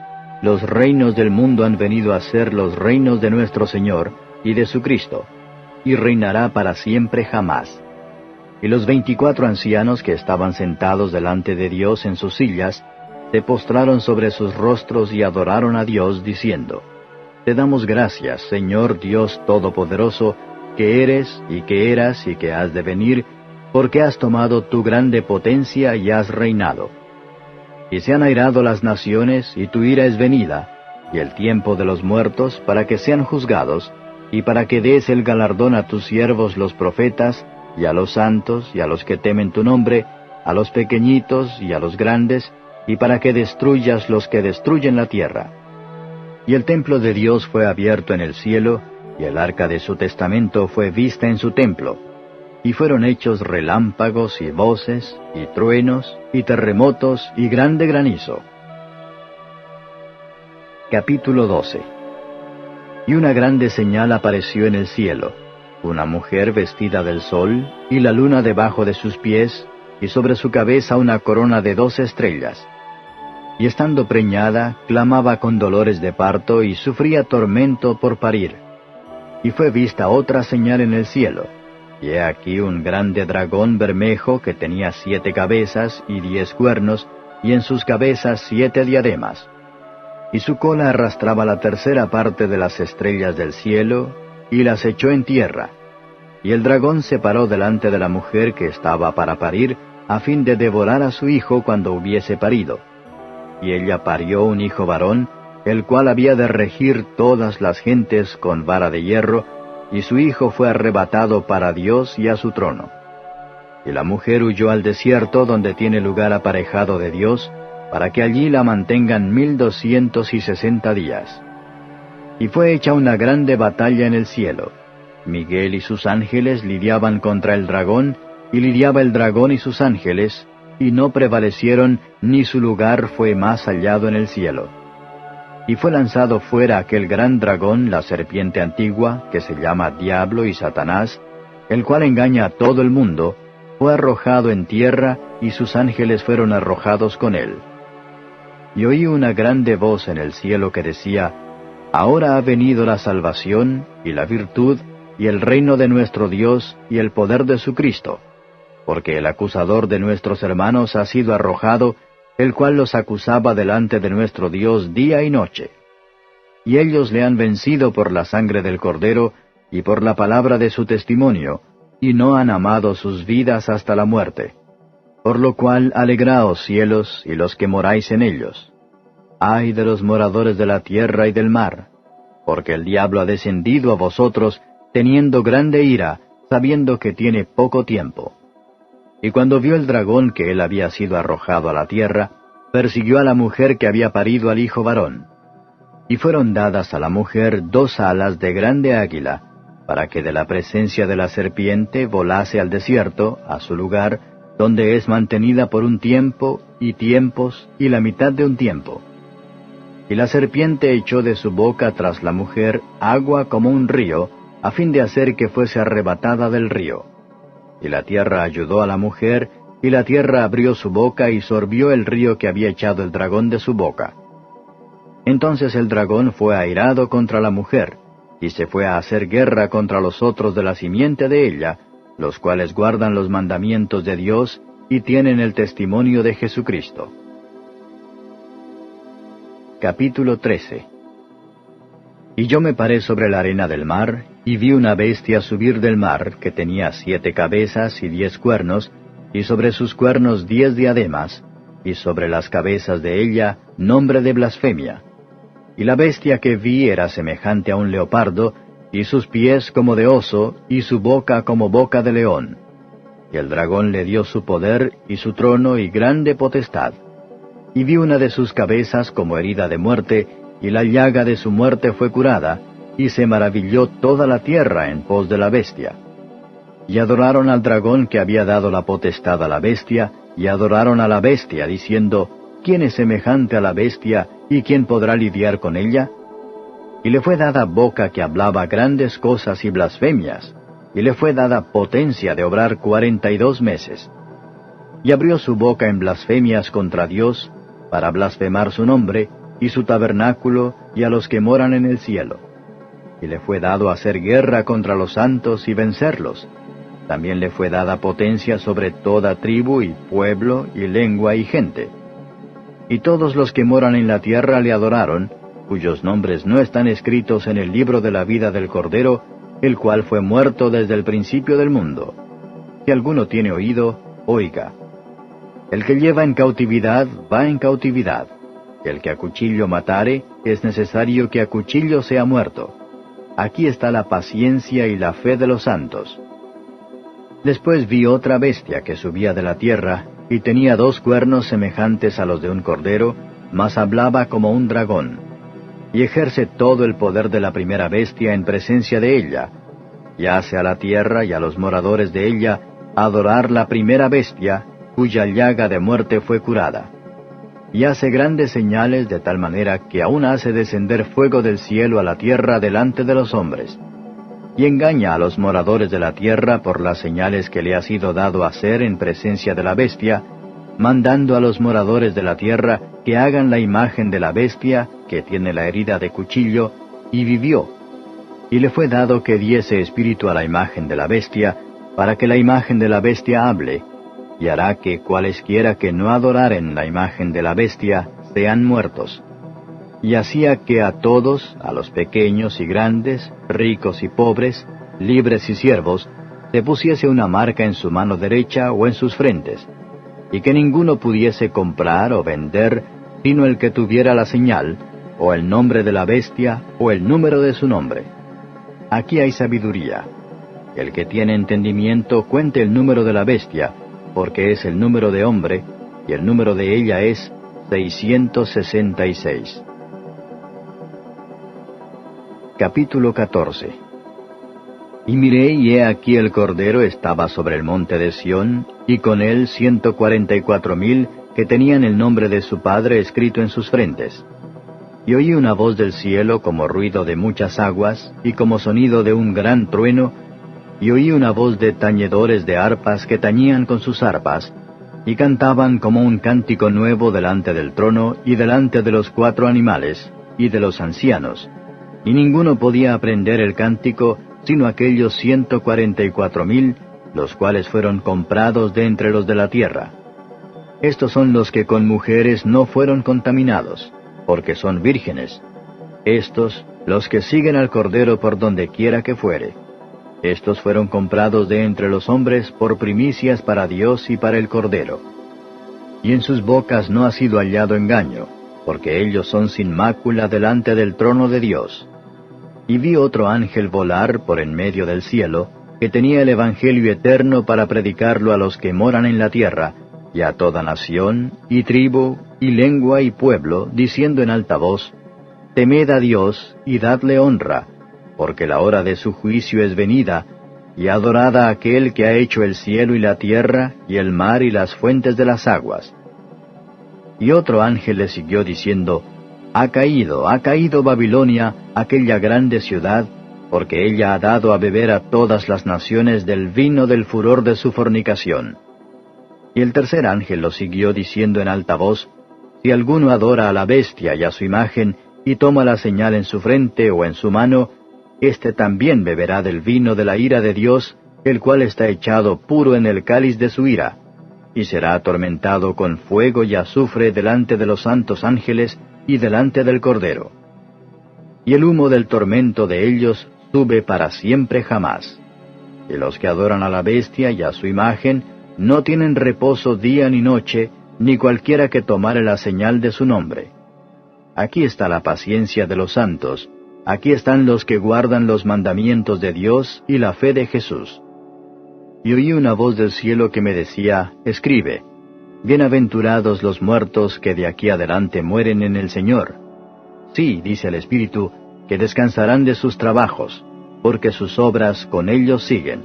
los reinos del mundo han venido a ser los reinos de nuestro Señor y de su Cristo, y reinará para siempre jamás. Y los 24 ancianos que estaban sentados delante de Dios en sus sillas, se postraron sobre sus rostros y adoraron a Dios, diciendo, te damos gracias, Señor Dios Todopoderoso, que eres, y que eras, y que has de venir, porque has tomado tu grande potencia y has reinado. Y se han airado las naciones, y tu ira es venida, y el tiempo de los muertos, para que sean juzgados, y para que des el galardón a tus siervos los profetas, y a los santos, y a los que temen tu nombre, a los pequeñitos y a los grandes, y para que destruyas los que destruyen la tierra. Y el templo de Dios fue abierto en el cielo, y el arca de su testamento fue vista en su templo. Y fueron hechos relámpagos y voces, y truenos, y terremotos, y grande granizo. Capítulo 12. Y una grande señal apareció en el cielo, una mujer vestida del sol, y la luna debajo de sus pies, y sobre su cabeza una corona de 12 estrellas. Y estando preñada, clamaba con dolores de parto, y sufría tormento por parir. Y fue vista otra señal en el cielo, y he aquí un grande dragón bermejo que tenía 7 cabezas y 10 cuernos, y en sus cabezas 7 diademas. Y su cola arrastraba la 3ª parte de las estrellas del cielo, y las echó en tierra. Y el dragón se paró delante de la mujer que estaba para parir, a fin de devorar a su hijo cuando hubiese parido. Y ella parió un hijo varón, el cual había de regir todas las gentes con vara de hierro, y su hijo fue arrebatado para Dios y a su trono. Y la mujer huyó al desierto donde tiene lugar aparejado de Dios, para que allí la mantengan 1260 días. Y fue hecha una grande batalla en el cielo. Miguel y sus ángeles lidiaban contra el dragón, y lidiaba el dragón y sus ángeles, y no prevalecieron, ni su lugar fue más hallado en el cielo. Y fue lanzado fuera aquel gran dragón, la serpiente antigua, que se llama Diablo y Satanás, el cual engaña a todo el mundo, fue arrojado en tierra, y sus ángeles fueron arrojados con él. Y oí una grande voz en el cielo que decía, Ahora ha venido la salvación, y la virtud, y el reino de nuestro Dios, y el poder de su Cristo, porque el acusador de nuestros hermanos ha sido arrojado, el cual los acusaba delante de nuestro Dios día y noche. Y ellos le han vencido por la sangre del Cordero, y por la palabra de su testimonio, y no han amado sus vidas hasta la muerte. Por lo cual alegraos cielos, y los que moráis en ellos. Ay de los moradores de la tierra y del mar, porque el diablo ha descendido a vosotros, teniendo grande ira, sabiendo que tiene poco tiempo. Y cuando vio el dragón que él había sido arrojado a la tierra, persiguió a la mujer que había parido al hijo varón. Y fueron dadas a la mujer 2 alas de grande águila, para que de la presencia de la serpiente volase al desierto, a su lugar, donde es mantenida por un tiempo, y tiempos, y la mitad de un tiempo. Y la serpiente echó de su boca tras la mujer agua como un río, a fin de hacer que fuese arrebatada del río. Y la tierra ayudó a la mujer, y la tierra abrió su boca y sorbió el río que había echado el dragón de su boca. Entonces el dragón fue airado contra la mujer, y se fue a hacer guerra contra los otros de la simiente de ella, los cuales guardan los mandamientos de Dios, y tienen el testimonio de Jesucristo. Capítulo 13. Y yo me paré sobre la arena del mar, y vi una bestia subir del mar, que tenía 7 cabezas y 10 cuernos, y sobre sus cuernos 10 diademas, y sobre las cabezas de ella nombre de blasfemia. Y la bestia que vi era semejante a un leopardo, y sus pies como de oso, y su boca como boca de león. Y el dragón le dio su poder, y su trono, y grande potestad. Y vi una de sus cabezas como herida de muerte, y la llaga de su muerte fue curada, y se maravilló toda la tierra en pos de la bestia. Y adoraron al dragón que había dado la potestad a la bestia, y adoraron a la bestia, diciendo, ¿quién es semejante a la bestia, y quién podrá lidiar con ella? Y le fue dada boca que hablaba grandes cosas y blasfemias, y le fue dada potencia de obrar 42 meses. Y abrió su boca en blasfemias contra Dios, para blasfemar su nombre, y su tabernáculo, y a los que moran en el cielo. Y le fue dado hacer guerra contra los santos y vencerlos. También le fue dada potencia sobre toda tribu y pueblo y lengua y gente. Y todos los que moran en la tierra le adoraron, cuyos nombres no están escritos en el libro de la vida del Cordero, el cual fue muerto desde el principio del mundo. Si alguno tiene oído, oiga. El que lleva en cautividad, va en cautividad. El que a cuchillo matare, es necesario que a cuchillo sea muerto. Aquí está la paciencia y la fe de los santos. Después vi otra bestia que subía de la tierra, y tenía 2 cuernos semejantes a los de un cordero, mas hablaba como un dragón. Y ejerce todo el poder de la primera bestia en presencia de ella, y hace a la tierra y a los moradores de ella adorar la primera bestia, cuya llaga de muerte fue curada. Y hace grandes señales de tal manera que aún hace descender fuego del cielo a la tierra delante de los hombres. Y engaña a los moradores de la tierra por las señales que le ha sido dado hacer en presencia de la bestia, mandando a los moradores de la tierra que hagan la imagen de la bestia, que tiene la herida de cuchillo, y vivió. Y le fue dado que diese espíritu a la imagen de la bestia, para que la imagen de la bestia hable, y hará que cualesquiera que no adoraren la imagen de la bestia sean muertos. Y hacía que a todos, a los pequeños y grandes, ricos y pobres, libres y siervos, se pusiese una marca en su mano derecha o en sus frentes, y que ninguno pudiese comprar o vender, sino el que tuviera la señal, o el nombre de la bestia, o el número de su nombre. Aquí hay sabiduría. El que tiene entendimiento cuente el número de la bestia, porque es el número de hombre, y el número de ella es 666. Capítulo 14. Y miré, y he aquí el Cordero estaba sobre el monte de Sión, y con él 144,000 que tenían el nombre de su Padre escrito en sus frentes. Y oí una voz del cielo como ruido de muchas aguas, y como sonido de un gran trueno, y oí una voz de tañedores de arpas que tañían con sus arpas, y cantaban como un cántico nuevo delante del trono, y delante de los 4 animales, y de los ancianos. Y ninguno podía aprender el cántico, sino aquellos 144,000, los cuales fueron comprados de entre los de la tierra. Estos son los que con mujeres no fueron contaminados, porque son vírgenes. Estos, los que siguen al Cordero por donde quiera que fuere. Estos fueron comprados de entre los hombres por primicias para Dios y para el Cordero. Y en sus bocas no ha sido hallado engaño, porque ellos son sin mácula delante del trono de Dios. Y vi otro ángel volar por en medio del cielo, que tenía el Evangelio eterno para predicarlo a los que moran en la tierra, y a toda nación, y tribu, y lengua, y pueblo, diciendo en alta voz: Temed a Dios, y dadle honra, porque la hora de su juicio es venida, y adorad a aquel que ha hecho el cielo y la tierra, y el mar y las fuentes de las aguas. Y otro ángel le siguió diciendo: ha caído Babilonia, aquella grande ciudad, porque ella ha dado a beber a todas las naciones del vino del furor de su fornicación. Y el tercer ángel lo siguió diciendo en alta voz: si alguno adora a la bestia y a su imagen, y toma la señal en su frente o en su mano, éste también beberá del vino de la ira de Dios, el cual está echado puro en el cáliz de su ira, y será atormentado con fuego y azufre delante de los santos ángeles y delante del Cordero. Y el humo del tormento de ellos sube para siempre jamás. Y los que adoran a la bestia y a su imagen no tienen reposo día ni noche, ni cualquiera que tomare la señal de su nombre. Aquí está la paciencia de los santos, aquí están los que guardan los mandamientos de Dios y la fe de Jesús. Y oí una voz del cielo que me decía: escribe, bienaventurados los muertos que de aquí adelante mueren en el Señor. Sí, dice el Espíritu, que descansarán de sus trabajos, porque sus obras con ellos siguen.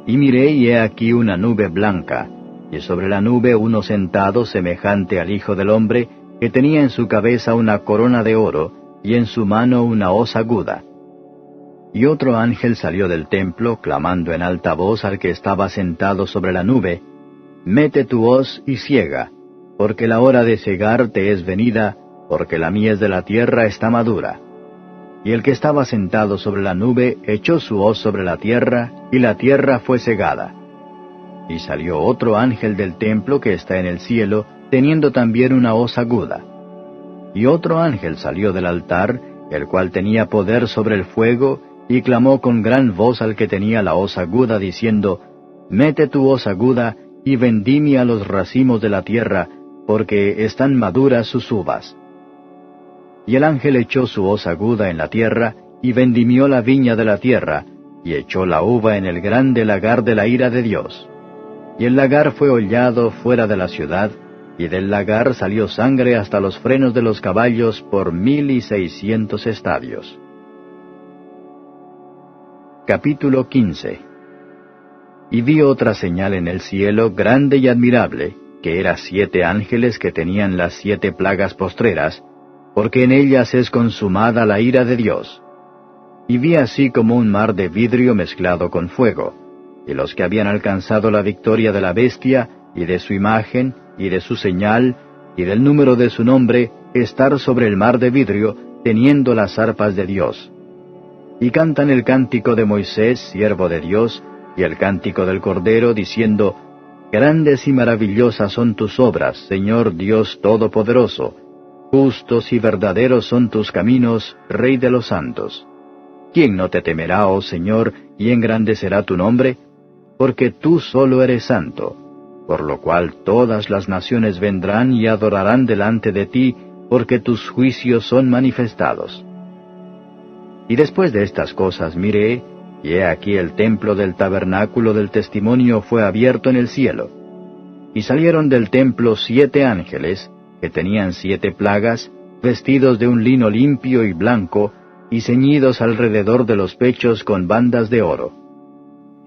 Y miré, y he aquí una nube blanca, y sobre la nube uno sentado semejante al Hijo del Hombre, que tenía en su cabeza una corona de oro, y en su mano una hoz aguda. Y otro ángel salió del templo, clamando en alta voz al que estaba sentado sobre la nube: mete tu hoz y siega, porque la hora de segar te es venida, porque la mies de la tierra está madura. Y el que estaba sentado sobre la nube echó su hoz sobre la tierra, y la tierra fue segada. Y salió otro ángel del templo que está en el cielo, teniendo también una hoz aguda. Y otro ángel salió del altar, el cual tenía poder sobre el fuego, y clamó con gran voz al que tenía la hoz aguda, diciendo: mete tu hoz aguda, y vendimia los racimos de la tierra, porque están maduras sus uvas. Y el ángel echó su hoz aguda en la tierra, y vendimió la viña de la tierra, y echó la uva en el grande lagar de la ira de Dios. Y el lagar fue hollado fuera de la ciudad, y del lagar salió sangre hasta los frenos de los caballos por 1,600 estadios. Capítulo 15. Y vi otra señal en el cielo grande y admirable, que era 7 ángeles que tenían las 7 plagas postreras, porque en ellas es consumada la ira de Dios. Y vi así como un mar de vidrio mezclado con fuego, y los que habían alcanzado la victoria de la bestia, y de su imagen, y de su señal, y del número de su nombre, estar sobre el mar de vidrio, teniendo las arpas de Dios. Y cantan el cántico de Moisés, siervo de Dios, y el cántico del Cordero, diciendo: grandes y maravillosas son tus obras, Señor Dios Todopoderoso. Justos y verdaderos son tus caminos, Rey de los santos. ¿Quién no te temerá, oh Señor, y engrandecerá tu nombre? Porque tú solo eres santo, por lo cual todas las naciones vendrán y adorarán delante de ti, porque tus juicios son manifestados. Y después de estas cosas miré, y he aquí el templo del tabernáculo del testimonio fue abierto en el cielo. Y salieron del templo 7 ángeles, que tenían 7 plagas, vestidos de un lino limpio y blanco, y ceñidos alrededor de los pechos con bandas de oro.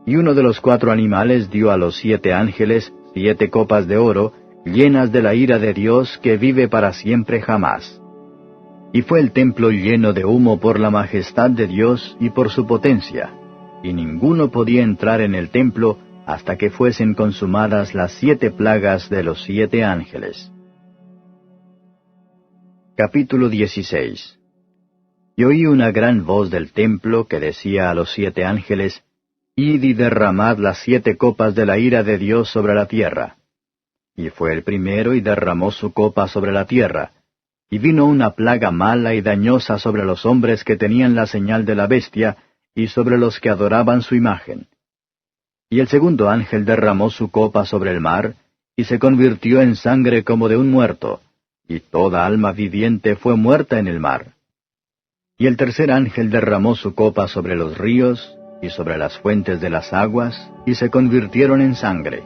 Y uno de los 4 animales dio a los 7 ángeles 7 copas de oro, llenas de la ira de Dios que vive para siempre jamás. Y fue el templo lleno de humo por la majestad de Dios y por su potencia, y ninguno podía entrar en el templo hasta que fuesen consumadas las 7 plagas de los 7 ángeles. Capítulo 16. Y oí una gran voz del templo que decía a los 7 ángeles, Id y derramad las 7 copas de la ira de Dios sobre la tierra. Y fue el primero y derramó su copa sobre la tierra. Y vino una plaga mala y dañosa sobre los hombres que tenían la señal de la bestia, y sobre los que adoraban su imagen. Y el segundo ángel derramó su copa sobre el mar, y se convirtió en sangre como de un muerto, y toda alma viviente fue muerta en el mar. Y el tercer ángel derramó su copa sobre los ríos, y sobre las fuentes de las aguas, y se convirtieron en sangre.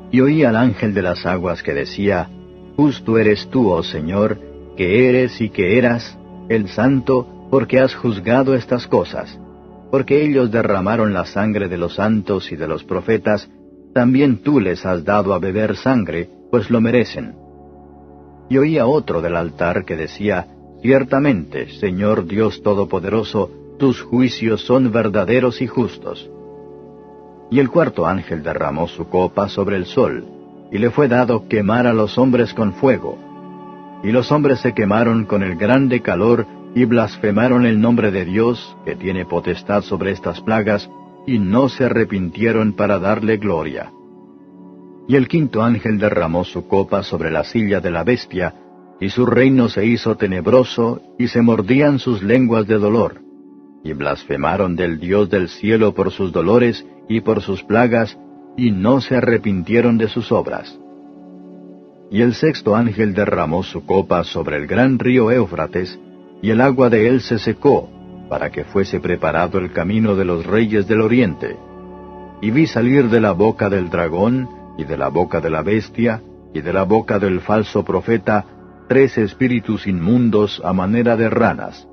Y oí al ángel de las aguas que decía, Justo eres tú, oh Señor, que eres y que eras, el Santo, porque has juzgado estas cosas. Porque ellos derramaron la sangre de los santos y de los profetas, también tú les has dado a beber sangre, pues lo merecen. Y oí a otro del altar que decía, Ciertamente, Señor Dios Todopoderoso, tus juicios son verdaderos y justos. Y el cuarto ángel derramó su copa sobre el sol, y le fue dado quemar a los hombres con fuego. Y los hombres se quemaron con el grande calor, y blasfemaron el nombre de Dios, que tiene potestad sobre estas plagas, y no se arrepintieron para darle gloria. Y el quinto ángel derramó su copa sobre la silla de la bestia, y su reino se hizo tenebroso, y se mordían sus lenguas de dolor. Y blasfemaron del Dios del cielo por sus dolores y por sus plagas, y no se arrepintieron de sus obras. Y el sexto ángel derramó su copa sobre el gran río Éufrates, y el agua de él se secó, para que fuese preparado el camino de los reyes del oriente. Y vi salir de la boca del dragón, y de la boca de la bestia, y de la boca del falso profeta, 3 espíritus inmundos a manera de ranas,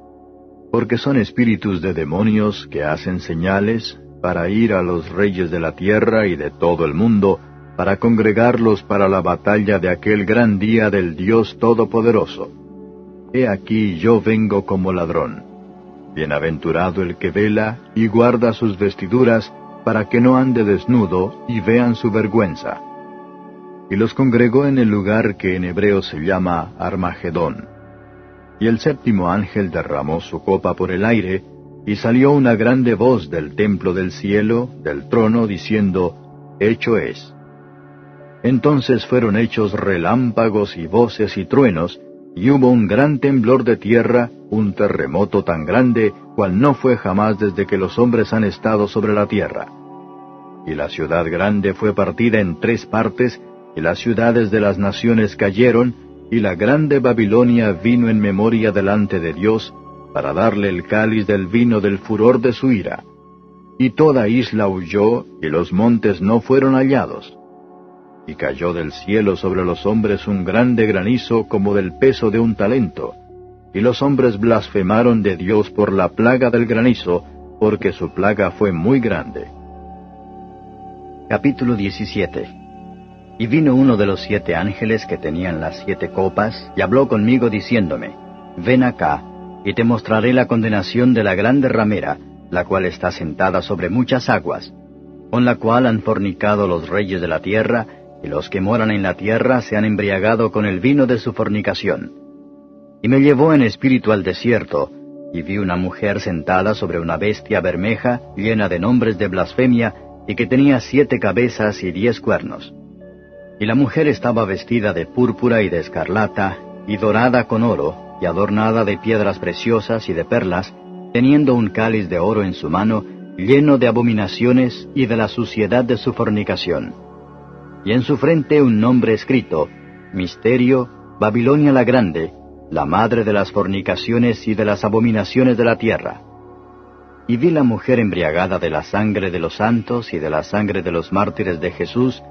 porque son espíritus de demonios que hacen señales, para ir a los reyes de la tierra y de todo el mundo, para congregarlos para la batalla de aquel gran día del Dios Todopoderoso. He aquí yo vengo como ladrón. Bienaventurado el que vela y guarda sus vestiduras, para que no ande desnudo y vean su vergüenza. Y los congregó en el lugar que en hebreo se llama Armagedón. Y el séptimo ángel derramó su copa por el aire, y salió una grande voz del templo del cielo, del trono, diciendo, Hecho es. Entonces fueron hechos relámpagos y voces y truenos, y hubo un gran temblor de tierra, un terremoto tan grande, cual no fue jamás desde que los hombres han estado sobre la tierra. Y la ciudad grande fue partida en 3 partes, y las ciudades de las naciones cayeron, y la grande Babilonia vino en memoria delante de Dios, para darle el cáliz del vino del furor de su ira. Y toda isla huyó, y los montes no fueron hallados. Y cayó del cielo sobre los hombres un grande granizo como del peso de un talento. Y los hombres blasfemaron de Dios por la plaga del granizo, porque su plaga fue muy grande. Capítulo 17. Y vino uno de los 7 ángeles que tenían las 7 copas, y habló conmigo diciéndome, Ven acá, y te mostraré la condenación de la grande ramera, la cual está sentada sobre muchas aguas, con la cual han fornicado los reyes de la tierra, y los que moran en la tierra se han embriagado con el vino de su fornicación. Y me llevó en espíritu al desierto, y vi una mujer sentada sobre una bestia bermeja, llena de nombres de blasfemia, y que tenía 7 cabezas y 10 cuernos. Y la mujer estaba vestida de púrpura y de escarlata, y dorada con oro, y adornada de piedras preciosas y de perlas, teniendo un cáliz de oro en su mano, lleno de abominaciones y de la suciedad de su fornicación. Y en su frente un nombre escrito, Misterio, Babilonia la Grande, la madre de las fornicaciones y de las abominaciones de la tierra. Y vi la mujer embriagada de la sangre de los santos y de la sangre de los mártires de Jesús,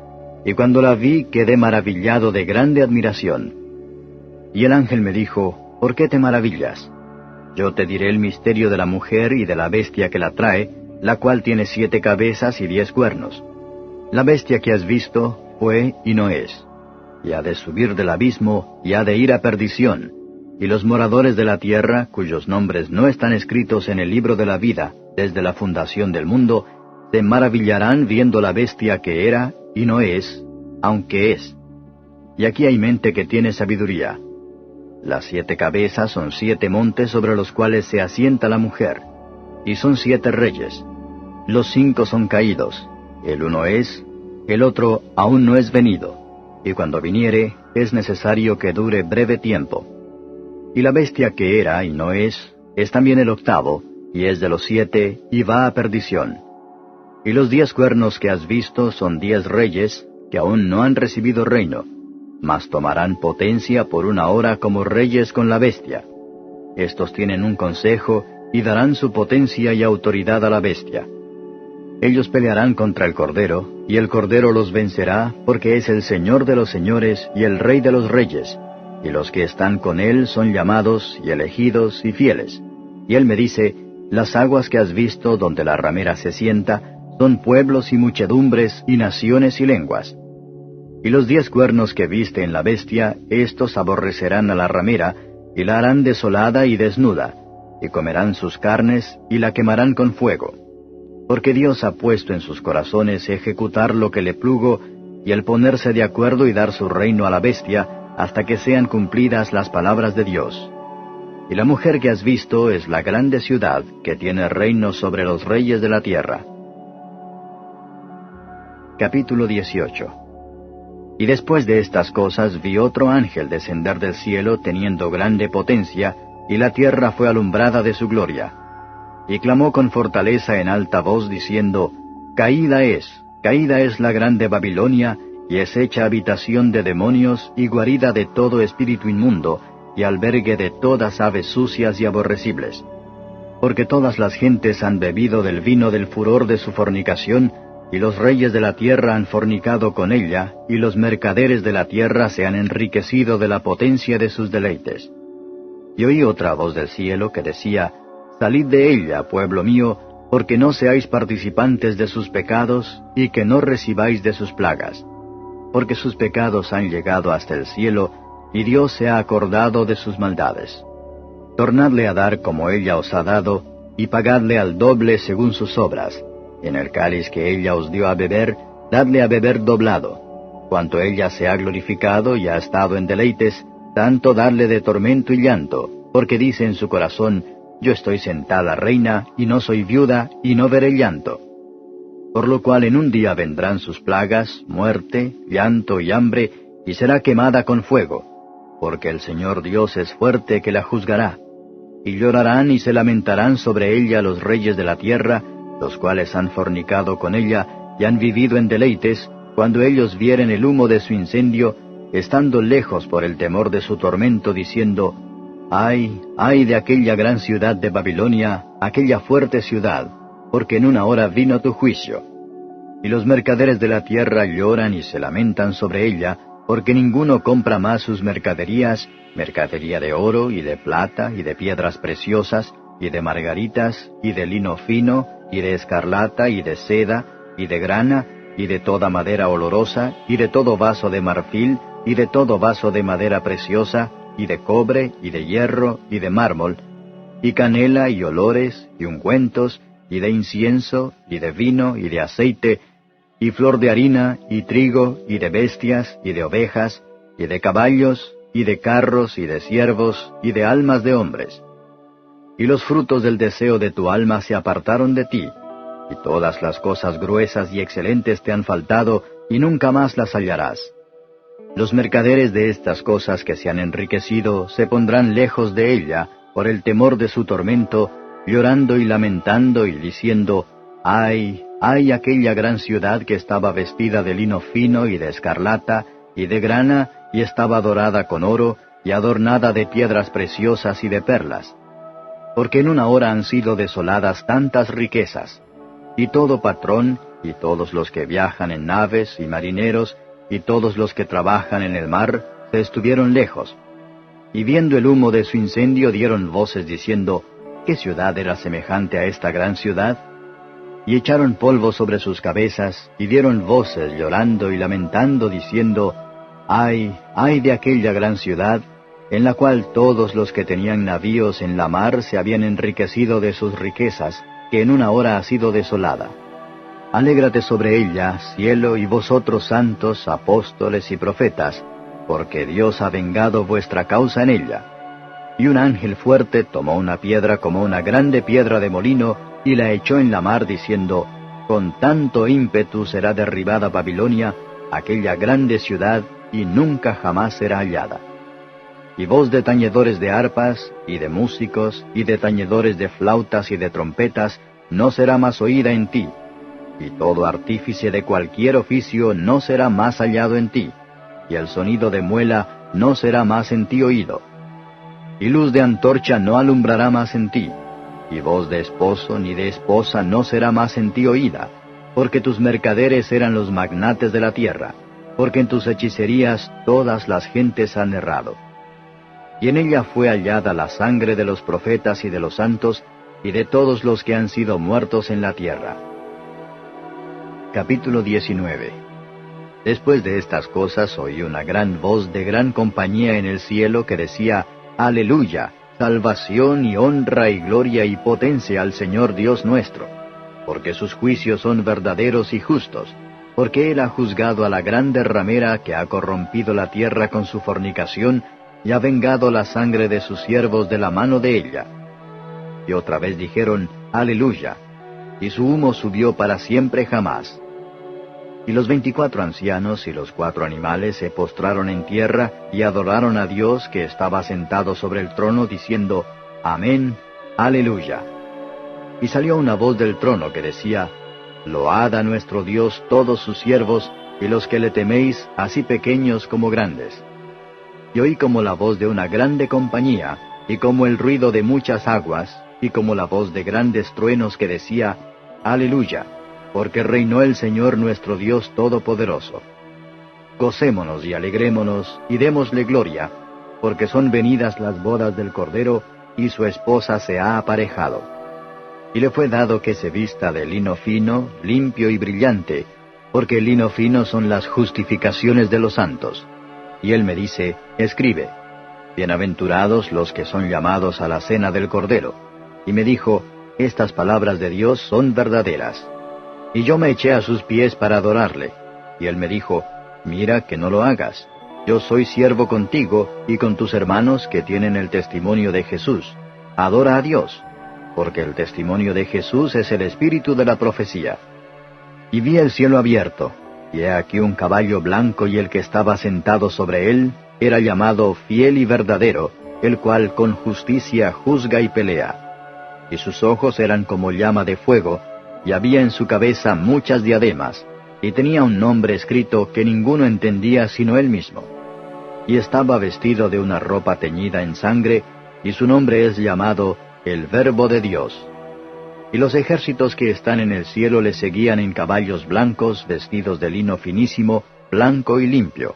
y cuando la vi quedé maravillado de grande admiración. Y el ángel me dijo, ¿por qué te maravillas? Yo te diré el misterio de la mujer y de la bestia que la trae, la cual tiene 7 cabezas y 10 cuernos. La bestia que has visto fue y no es, y ha de subir del abismo, y ha de ir a perdición, y los moradores de la tierra, cuyos nombres no están escritos en el libro de la vida desde la fundación del mundo, se maravillarán viendo la bestia que era y no es, aunque es. Y aquí hay mente que tiene sabiduría. Las 7 cabezas son 7 montes sobre los cuales se asienta la mujer, y son 7 reyes. Los 5 son caídos, el uno es, el otro aún no es venido, y cuando viniere es necesario que dure breve tiempo. Y la bestia que era y no es también el octavo, y es de los 7, y va a perdición. Y los 10 cuernos que has visto son 10 reyes, que aún no han recibido reino, mas tomarán potencia por una hora como reyes con la bestia. Estos tienen un consejo, y darán su potencia y autoridad a la bestia. Ellos pelearán contra el Cordero, y el Cordero los vencerá, porque es el Señor de los señores y el Rey de los reyes, y los que están con él son llamados y elegidos y fieles. Y él me dice, las aguas que has visto donde la ramera se sienta, son pueblos y muchedumbres y naciones y lenguas. Y los 10 cuernos que viste en la bestia, estos aborrecerán a la ramera, y la harán desolada y desnuda, y comerán sus carnes, y la quemarán con fuego. Porque Dios ha puesto en sus corazones ejecutar lo que le plugo, y el ponerse de acuerdo y dar su reino a la bestia, hasta que sean cumplidas las palabras de Dios. Y la mujer que has visto es la grande ciudad, que tiene reino sobre los reyes de la tierra. Capítulo 18. Y después de estas cosas vi otro ángel descender del cielo teniendo grande potencia, y la tierra fue alumbrada de su gloria. Y clamó con fortaleza en alta voz diciendo, caída es la grande Babilonia, y es hecha habitación de demonios y guarida de todo espíritu inmundo, y albergue de todas aves sucias y aborrecibles. Porque todas las gentes han bebido del vino del furor de su fornicación, y los reyes de la tierra han fornicado con ella, y los mercaderes de la tierra se han enriquecido de la potencia de sus deleites. Y oí otra voz del cielo que decía, salid de ella, pueblo mío, porque no seáis participantes de sus pecados, y que no recibáis de sus plagas. Porque sus pecados han llegado hasta el cielo, y Dios se ha acordado de sus maldades. Tornadle a dar como ella os ha dado, y pagadle al doble según sus obras. En el cáliz que ella os dio a beber, dadle a beber doblado. Cuanto ella se ha glorificado y ha estado en deleites, tanto darle de tormento y llanto, porque dice en su corazón, yo estoy sentada reina, y no soy viuda, y no veré llanto. Por lo cual en un día vendrán sus plagas, muerte, llanto y hambre, y será quemada con fuego, porque el Señor Dios es fuerte que la juzgará. Y llorarán y se lamentarán sobre ella los reyes de la tierra, los cuales han fornicado con ella y han vivido en deleites, cuando ellos vieren el humo de su incendio, estando lejos por el temor de su tormento, diciendo, ¡ay, ay de aquella gran ciudad de Babilonia, aquella fuerte ciudad! Porque en una hora vino tu juicio. Y los mercaderes de la tierra lloran y se lamentan sobre ella, porque ninguno compra más sus mercaderías, mercadería de oro y de plata y de piedras preciosas, y de margaritas, y de lino fino, y de escarlata, y de seda, y de grana, y de toda madera olorosa, y de todo vaso de marfil, y de todo vaso de madera preciosa, y de cobre, y de hierro, y de mármol, y canela, y olores, y ungüentos, y de incienso, y de vino, y de aceite, y flor de harina, y trigo, y de bestias, y de ovejas, y de caballos, y de carros, y de siervos, y de almas de hombres. Y los frutos del deseo de tu alma se apartaron de ti, y todas las cosas gruesas y excelentes te han faltado, y nunca más las hallarás. Los mercaderes de estas cosas que se han enriquecido se pondrán lejos de ella, por el temor de su tormento, llorando y lamentando y diciendo, ¡ay, ay aquella gran ciudad que estaba vestida de lino fino y de escarlata, y de grana, y estaba dorada con oro, y adornada de piedras preciosas y de perlas. Porque en una hora han sido desoladas tantas riquezas, y todo patrón, y todos los que viajan en naves, y marineros, y todos los que trabajan en el mar, se estuvieron lejos. Y viendo el humo de su incendio dieron voces diciendo, ¿qué ciudad era semejante a esta gran ciudad? Y echaron polvo sobre sus cabezas, y dieron voces llorando y lamentando, diciendo, ¡ay, ay de aquella gran ciudad, en la cual todos los que tenían navíos en la mar se habían enriquecido de sus riquezas, que en una hora ha sido desolada! Alégrate sobre ella, cielo, y vosotros santos, apóstoles y profetas, porque Dios ha vengado vuestra causa en ella. Y un ángel fuerte tomó una piedra como una grande piedra de molino, y la echó en la mar, diciendo, con tanto ímpetu será derribada Babilonia, aquella grande ciudad, y nunca jamás será hallada. Y voz de tañedores de arpas, y de músicos, y de tañedores de flautas y de trompetas, no será más oída en ti, y todo artífice de cualquier oficio no será más hallado en ti, y el sonido de muela no será más en ti oído. Y luz de antorcha no alumbrará más en ti, y voz de esposo ni de esposa no será más en ti oída, porque tus mercaderes eran los magnates de la tierra, porque en tus hechicerías todas las gentes han errado. Y en ella fue hallada la sangre de los profetas y de los santos, y de todos los que han sido muertos en la tierra. Capítulo 19. Después de estas cosas oí una gran voz de gran compañía en el cielo que decía, Aleluya, salvación y honra y gloria y potencia al Señor Dios nuestro, porque sus juicios son verdaderos y justos, porque Él ha juzgado a la grande ramera que ha corrompido la tierra con su fornicación, y ha vengado la sangre de sus siervos de la mano de ella. Y otra vez dijeron, Aleluya, y su humo subió para siempre jamás. Y los 24 ancianos y los 4 animales se postraron en tierra y adoraron a Dios que estaba sentado sobre el trono, diciendo, Amén, Aleluya. Y salió una voz del trono que decía, Load a nuestro Dios todos sus siervos, y los que le teméis, así pequeños como grandes. Y oí como la voz de una grande compañía, y como el ruido de muchas aguas, y como la voz de grandes truenos que decía, Aleluya, porque reinó el Señor nuestro Dios Todopoderoso. Gocémonos y alegrémonos, y démosle gloria, porque son venidas las bodas del Cordero, y su esposa se ha aparejado. Y le fue dado que se vista de lino fino, limpio y brillante, porque el lino fino son las justificaciones de los santos. Y él me dice, escribe, bienaventurados los que son llamados a la cena del Cordero. Y me dijo, estas palabras de Dios son verdaderas. Y yo me eché a sus pies para adorarle. Y él me dijo, mira que no lo hagas. Yo soy siervo contigo y con tus hermanos que tienen el testimonio de Jesús. Adora a Dios, porque el testimonio de Jesús es el espíritu de la profecía. Y vi el cielo abierto, y he aquí un caballo blanco, y el que estaba sentado sobre él era llamado Fiel y Verdadero, el cual con justicia juzga y pelea. Y sus ojos eran como llama de fuego, y había en su cabeza muchas diademas, y tenía un nombre escrito que ninguno entendía sino él mismo. Y estaba vestido de una ropa teñida en sangre, y su nombre es llamado el Verbo de Dios. Y los ejércitos que están en el cielo le seguían en caballos blancos, vestidos de lino finísimo, blanco y limpio.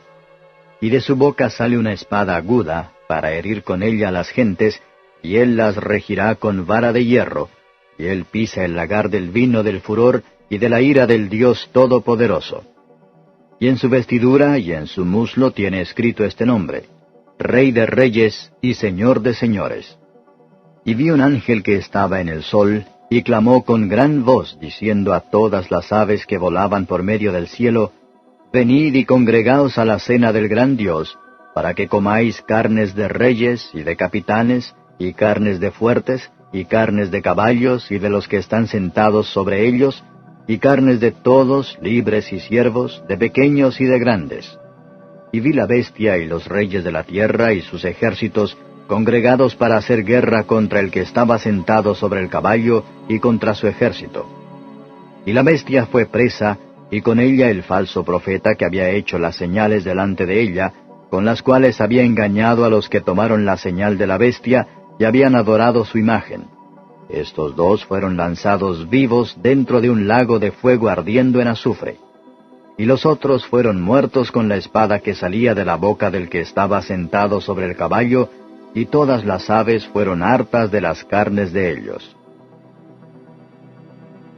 Y de su boca sale una espada aguda, para herir con ella a las gentes, y él las regirá con vara de hierro, y él pisa el lagar del vino del furor y de la ira del Dios Todopoderoso. Y en su vestidura y en su muslo tiene escrito este nombre, Rey de Reyes y Señor de Señores. Y vi un ángel que estaba en el sol, y clamó con gran voz, diciendo a todas las aves que volaban por medio del cielo, Venid y congregaos a la cena del gran Dios, para que comáis carnes de reyes y de capitanes, y carnes de fuertes, y carnes de caballos y de los que están sentados sobre ellos, y carnes de todos, libres y siervos, de pequeños y de grandes. Y vi la bestia y los reyes de la tierra y sus ejércitos, congregados para hacer guerra contra el que estaba sentado sobre el caballo y contra su ejército. Y la bestia fue presa, y con ella el falso profeta que había hecho las señales delante de ella, con las cuales había engañado a los que tomaron la señal de la bestia y habían adorado su imagen. Estos dos fueron lanzados vivos dentro de un lago de fuego ardiendo en azufre. Y los otros fueron muertos con la espada que salía de la boca del que estaba sentado sobre el caballo, y todas las aves fueron hartas de las carnes de ellos.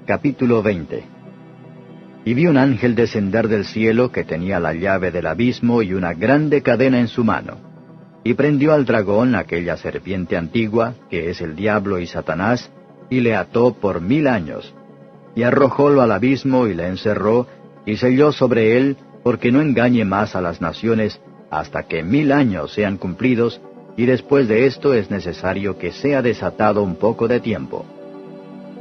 Capítulo 20. Y vi un ángel descender del cielo que tenía la llave del abismo y una grande cadena en su mano. Y prendió al dragón, aquella serpiente antigua, que es el diablo y Satanás, y le ató por 1000 años. Y arrojólo al abismo y le encerró, y selló sobre él, porque no engañe más a las naciones, hasta que 1000 años sean cumplidos, y después de esto es necesario que sea desatado un poco de tiempo.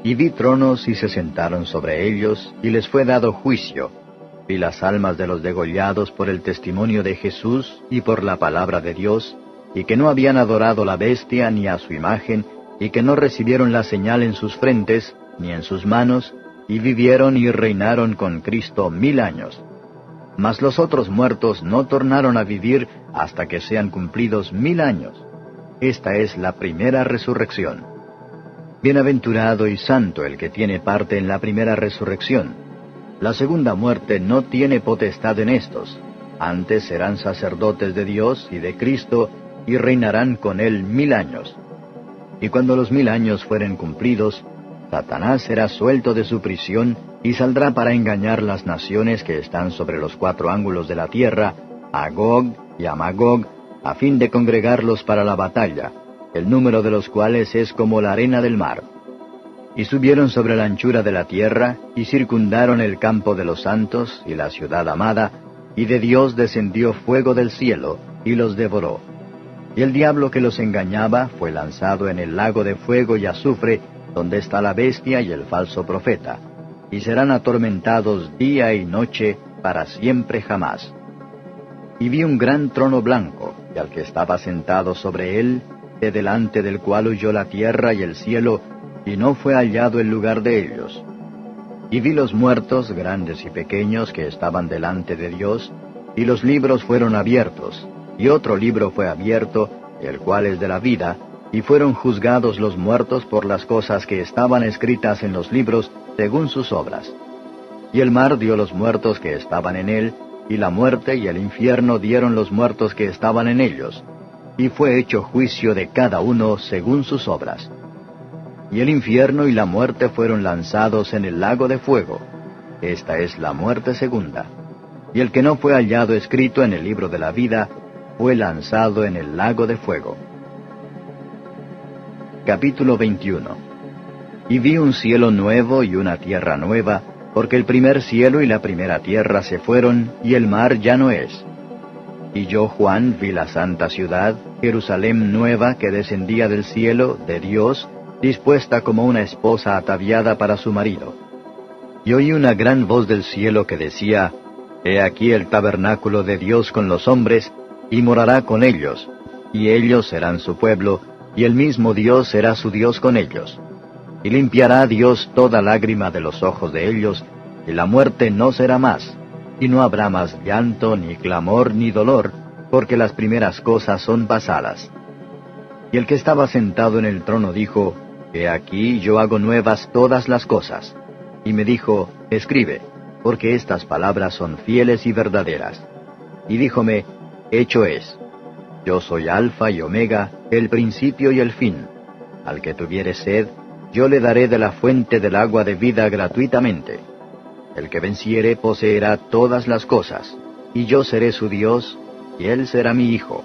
Y vi tronos y se sentaron sobre ellos, y les fue dado juicio. Vi las almas de los degollados por el testimonio de Jesús y por la palabra de Dios, y que no habían adorado la bestia ni a su imagen, y que no recibieron la señal en sus frentes, ni en sus manos, y vivieron y reinaron con Cristo 1000 años. Mas los otros muertos no tornaron a vivir hasta que sean cumplidos 1000 años. Esta es la primera resurrección. Bienaventurado y santo el que tiene parte en la primera resurrección. La segunda muerte no tiene potestad en estos. Antes serán sacerdotes de Dios y de Cristo, y reinarán con él 1000 años. Y cuando los 1000 años fueren cumplidos, Satanás será suelto de su prisión, y saldrá para engañar las naciones que están sobre los 4 ángulos de la tierra, a Gog y a Magog, a fin de congregarlos para la batalla, el número de los cuales es como la arena del mar. Y subieron sobre la anchura de la tierra, y circundaron el campo de los santos y la ciudad amada, y de Dios descendió fuego del cielo, y los devoró. Y el diablo que los engañaba fue lanzado en el lago de fuego y azufre, donde está la bestia y el falso profeta, y serán atormentados día y noche para siempre jamás. Y vi un gran trono blanco, y al que estaba sentado sobre él, de delante del cual huyó la tierra y el cielo, y no fue hallado el lugar de ellos. Y vi los muertos, grandes y pequeños, que estaban delante de Dios, y los libros fueron abiertos, y otro libro fue abierto, el cual es de la vida, y fueron juzgados los muertos por las cosas que estaban escritas en los libros, según sus obras. Y el mar dio los muertos que estaban en él, y la muerte y el infierno dieron los muertos que estaban en ellos, y fue hecho juicio de cada uno según sus obras. Y el infierno y la muerte fueron lanzados en el lago de fuego. Esta es la muerte segunda. Y el que no fue hallado escrito en el libro de la vida, fue lanzado en el lago de fuego. Capítulo 21. Y vi un cielo nuevo y una tierra nueva, porque el primer cielo y la primera tierra se fueron, y el mar ya no es. Y yo, Juan, vi la santa ciudad, Jerusalén nueva, que descendía del cielo, de Dios, dispuesta como una esposa ataviada para su marido. Y oí una gran voz del cielo que decía, He aquí el tabernáculo de Dios con los hombres, y morará con ellos, y ellos serán su pueblo, y el mismo Dios será su Dios con ellos. Y limpiará Dios toda lágrima de los ojos de ellos, y la muerte no será más, y no habrá más llanto, ni clamor, ni dolor, porque las primeras cosas son pasadas. Y el que estaba sentado en el trono dijo, He aquí yo hago nuevas todas las cosas. Y me dijo, Escribe, porque estas palabras son fieles y verdaderas. Y díjome, Hecho es. Yo soy Alfa y Omega, el principio y el fin. Al que tuviere sed, yo le daré de la fuente del agua de vida gratuitamente. El que venciere poseerá todas las cosas, y yo seré su Dios, y él será mi hijo.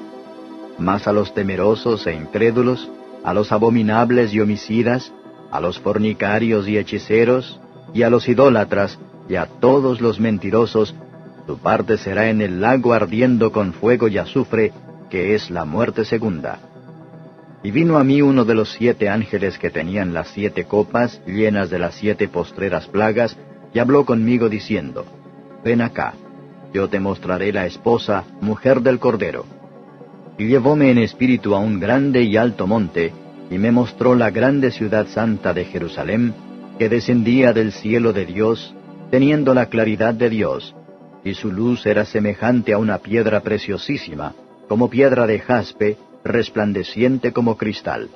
Mas a los temerosos e incrédulos, a los abominables y homicidas, a los fornicarios y hechiceros, y a los idólatras, y a todos los mentirosos, su parte será en el lago ardiendo con fuego y azufre, que es la muerte segunda. Y vino a mí uno de los 7 ángeles que tenían las 7 copas llenas de las 7 postreras plagas, y habló conmigo diciendo, Ven acá, yo te mostraré la esposa, mujer del Cordero. Y llevóme en espíritu a un grande y alto monte, y me mostró la grande ciudad santa de Jerusalén, que descendía del cielo de Dios, teniendo la claridad de Dios, y su luz era semejante a una piedra preciosísima, como piedra de jaspe, resplandeciente como cristal.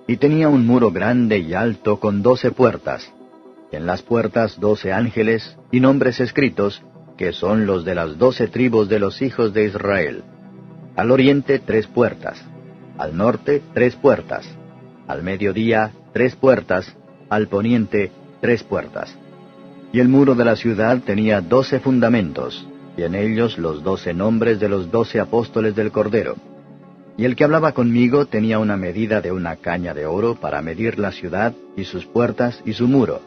Y tenía un muro grande y alto con 12 puertas, y en las puertas 12 ángeles, y nombres escritos, que son los de las 12 tribus de los hijos de Israel. Al oriente 3 puertas, al norte 3 puertas, al mediodía 3 puertas, al poniente 3 puertas. Y el muro de la ciudad tenía 12 fundamentos, y en ellos los 12 nombres de los 12 apóstoles del Cordero. Y el que hablaba conmigo tenía una medida de una caña de oro para medir la ciudad, y sus puertas, y su muro.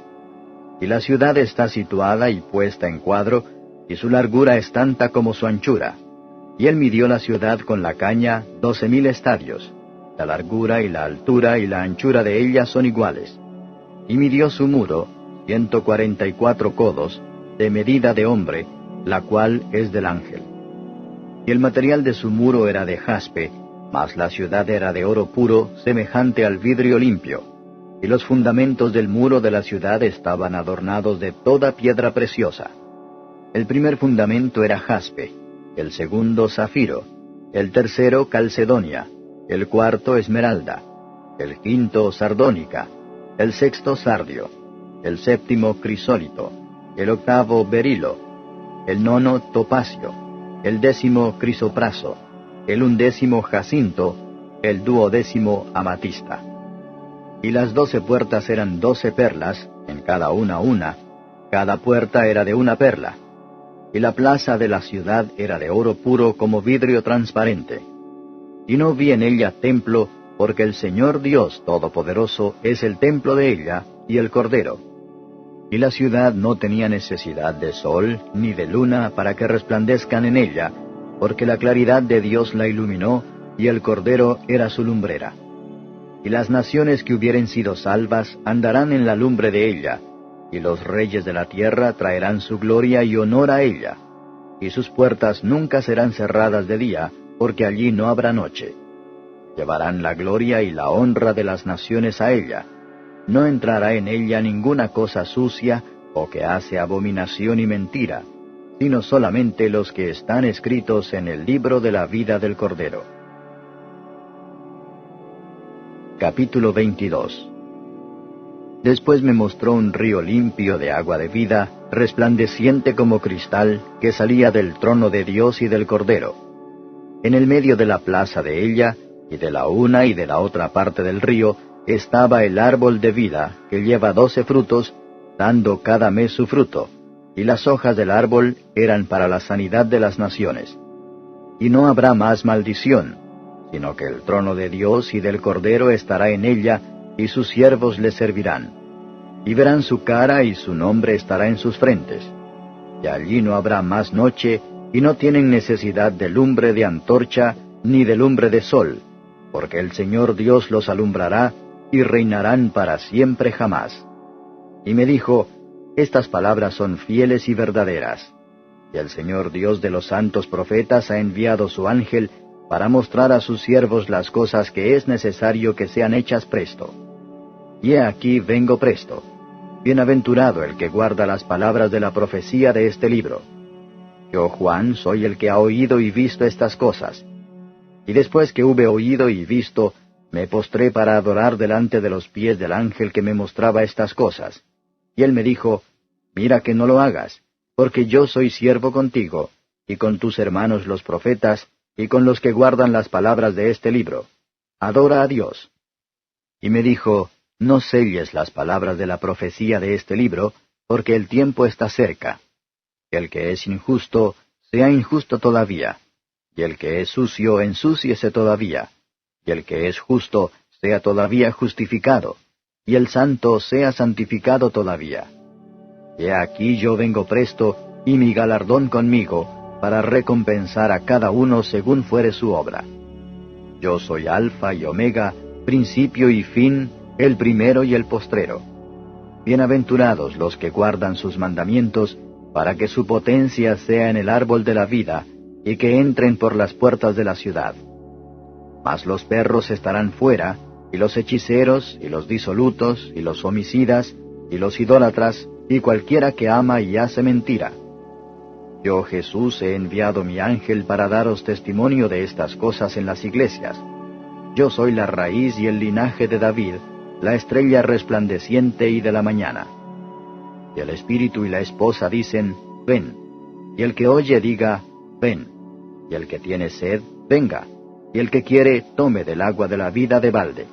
Y la ciudad está situada y puesta en cuadro, y su largura es tanta como su anchura. Y él midió la ciudad con la caña 12,000 estadios. La largura y la altura y la anchura de ella son iguales. Y midió su muro 144 codos, de medida de hombre, la cual es del ángel. Y el material de su muro era de jaspe, mas la ciudad era de oro puro, semejante al vidrio limpio. Y los fundamentos del muro de la ciudad estaban adornados de toda piedra preciosa. El primer fundamento era jaspe, el segundo zafiro, el tercero calcedonia, el cuarto esmeralda, el quinto sardónica, el sexto sardio, el séptimo crisólito, el octavo berilo, el nono topacio, el 10º crisopraso, el 11º jacinto, el 12º amatista. Y las 12 puertas eran 12 perlas, en cada una, cada puerta era de una perla. Y la plaza de la ciudad era de oro puro como vidrio transparente. Y no vi en ella templo, porque el Señor Dios Todopoderoso es el templo de ella, y el Cordero. Y la ciudad no tenía necesidad de sol, ni de luna, para que resplandezcan en ella, porque la claridad de Dios la iluminó, y el Cordero era su lumbrera. Y las naciones que hubieren sido salvas andarán en la lumbre de ella, y los reyes de la tierra traerán su gloria y honor a ella. Y sus puertas nunca serán cerradas de día, porque allí no habrá noche. Llevarán la gloria y la honra de las naciones a ella. No entrará en ella ninguna cosa sucia, o que hace abominación y mentira, sino solamente los que están escritos en el libro de la vida del Cordero. Capítulo 22. Después me mostró un río limpio de agua de vida, resplandeciente como cristal, que salía del trono de Dios y del Cordero. En el medio de la plaza de ella, y de la una y de la otra parte del río, estaba el árbol de vida, que lleva 12 frutos, dando cada mes su fruto, y las hojas del árbol eran para la sanidad de las naciones. Y no habrá más maldición, sino que el trono de Dios y del Cordero estará en ella, y sus siervos le servirán. Y verán su cara y su nombre estará en sus frentes. Y allí no habrá más noche, y no tienen necesidad de lumbre de antorcha, ni de lumbre de sol, porque el Señor Dios los alumbrará, y reinarán para siempre jamás. Y me dijo, estas palabras son fieles y verdaderas. Y el Señor Dios de los santos profetas ha enviado su ángel para mostrar a sus siervos las cosas que es necesario que sean hechas presto. Y he aquí vengo presto. Bienaventurado el que guarda las palabras de la profecía de este libro. Yo, Juan, soy el que ha oído y visto estas cosas. Y después que hube oído y visto, me postré para adorar delante de los pies del ángel que me mostraba estas cosas. Y él me dijo, mira que no lo hagas, porque yo soy siervo contigo, y con tus hermanos los profetas, y con los que guardan las palabras de este libro. Adora a Dios. Y me dijo, no selles las palabras de la profecía de este libro, porque el tiempo está cerca. El que es injusto, sea injusto todavía, y el que es sucio, ensúciese todavía, y el que es justo, sea todavía justificado, y el santo sea santificado todavía. He aquí yo vengo presto, y mi galardón conmigo, para recompensar a cada uno según fuere su obra. Yo soy Alfa y Omega, principio y fin, el primero y el postrero. Bienaventurados los que guardan sus mandamientos, para que su potencia sea en el árbol de la vida, y que entren por las puertas de la ciudad. Mas los perros estarán fuera, y los hechiceros, y los disolutos, y los homicidas, y los idólatras, y cualquiera que ama y hace mentira. Yo, Jesús, he enviado mi ángel para daros testimonio de estas cosas en las iglesias. Yo soy la raíz y el linaje de David, la estrella resplandeciente y de la mañana. Y el espíritu y la esposa dicen, ven. Y el que oye diga, ven. Y el que tiene sed, venga. Y el que quiere, tome del agua de la vida de balde.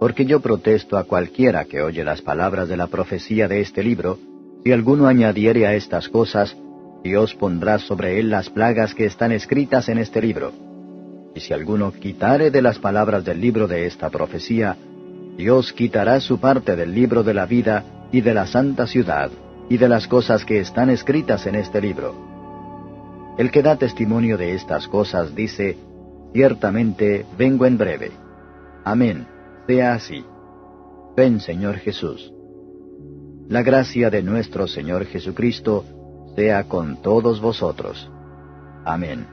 Porque yo protesto a cualquiera que oye las palabras de la profecía de este libro, si alguno añadiere a estas cosas, Dios pondrá sobre él las plagas que están escritas en este libro. Y si alguno quitare de las palabras del libro de esta profecía, Dios quitará su parte del libro de la vida y de la santa ciudad, y de las cosas que están escritas en este libro. El que da testimonio de estas cosas dice, ciertamente vengo en breve. Amén, sea así. Ven, Señor Jesús. La gracia de nuestro Señor Jesucristo sea con todos vosotros. Amén.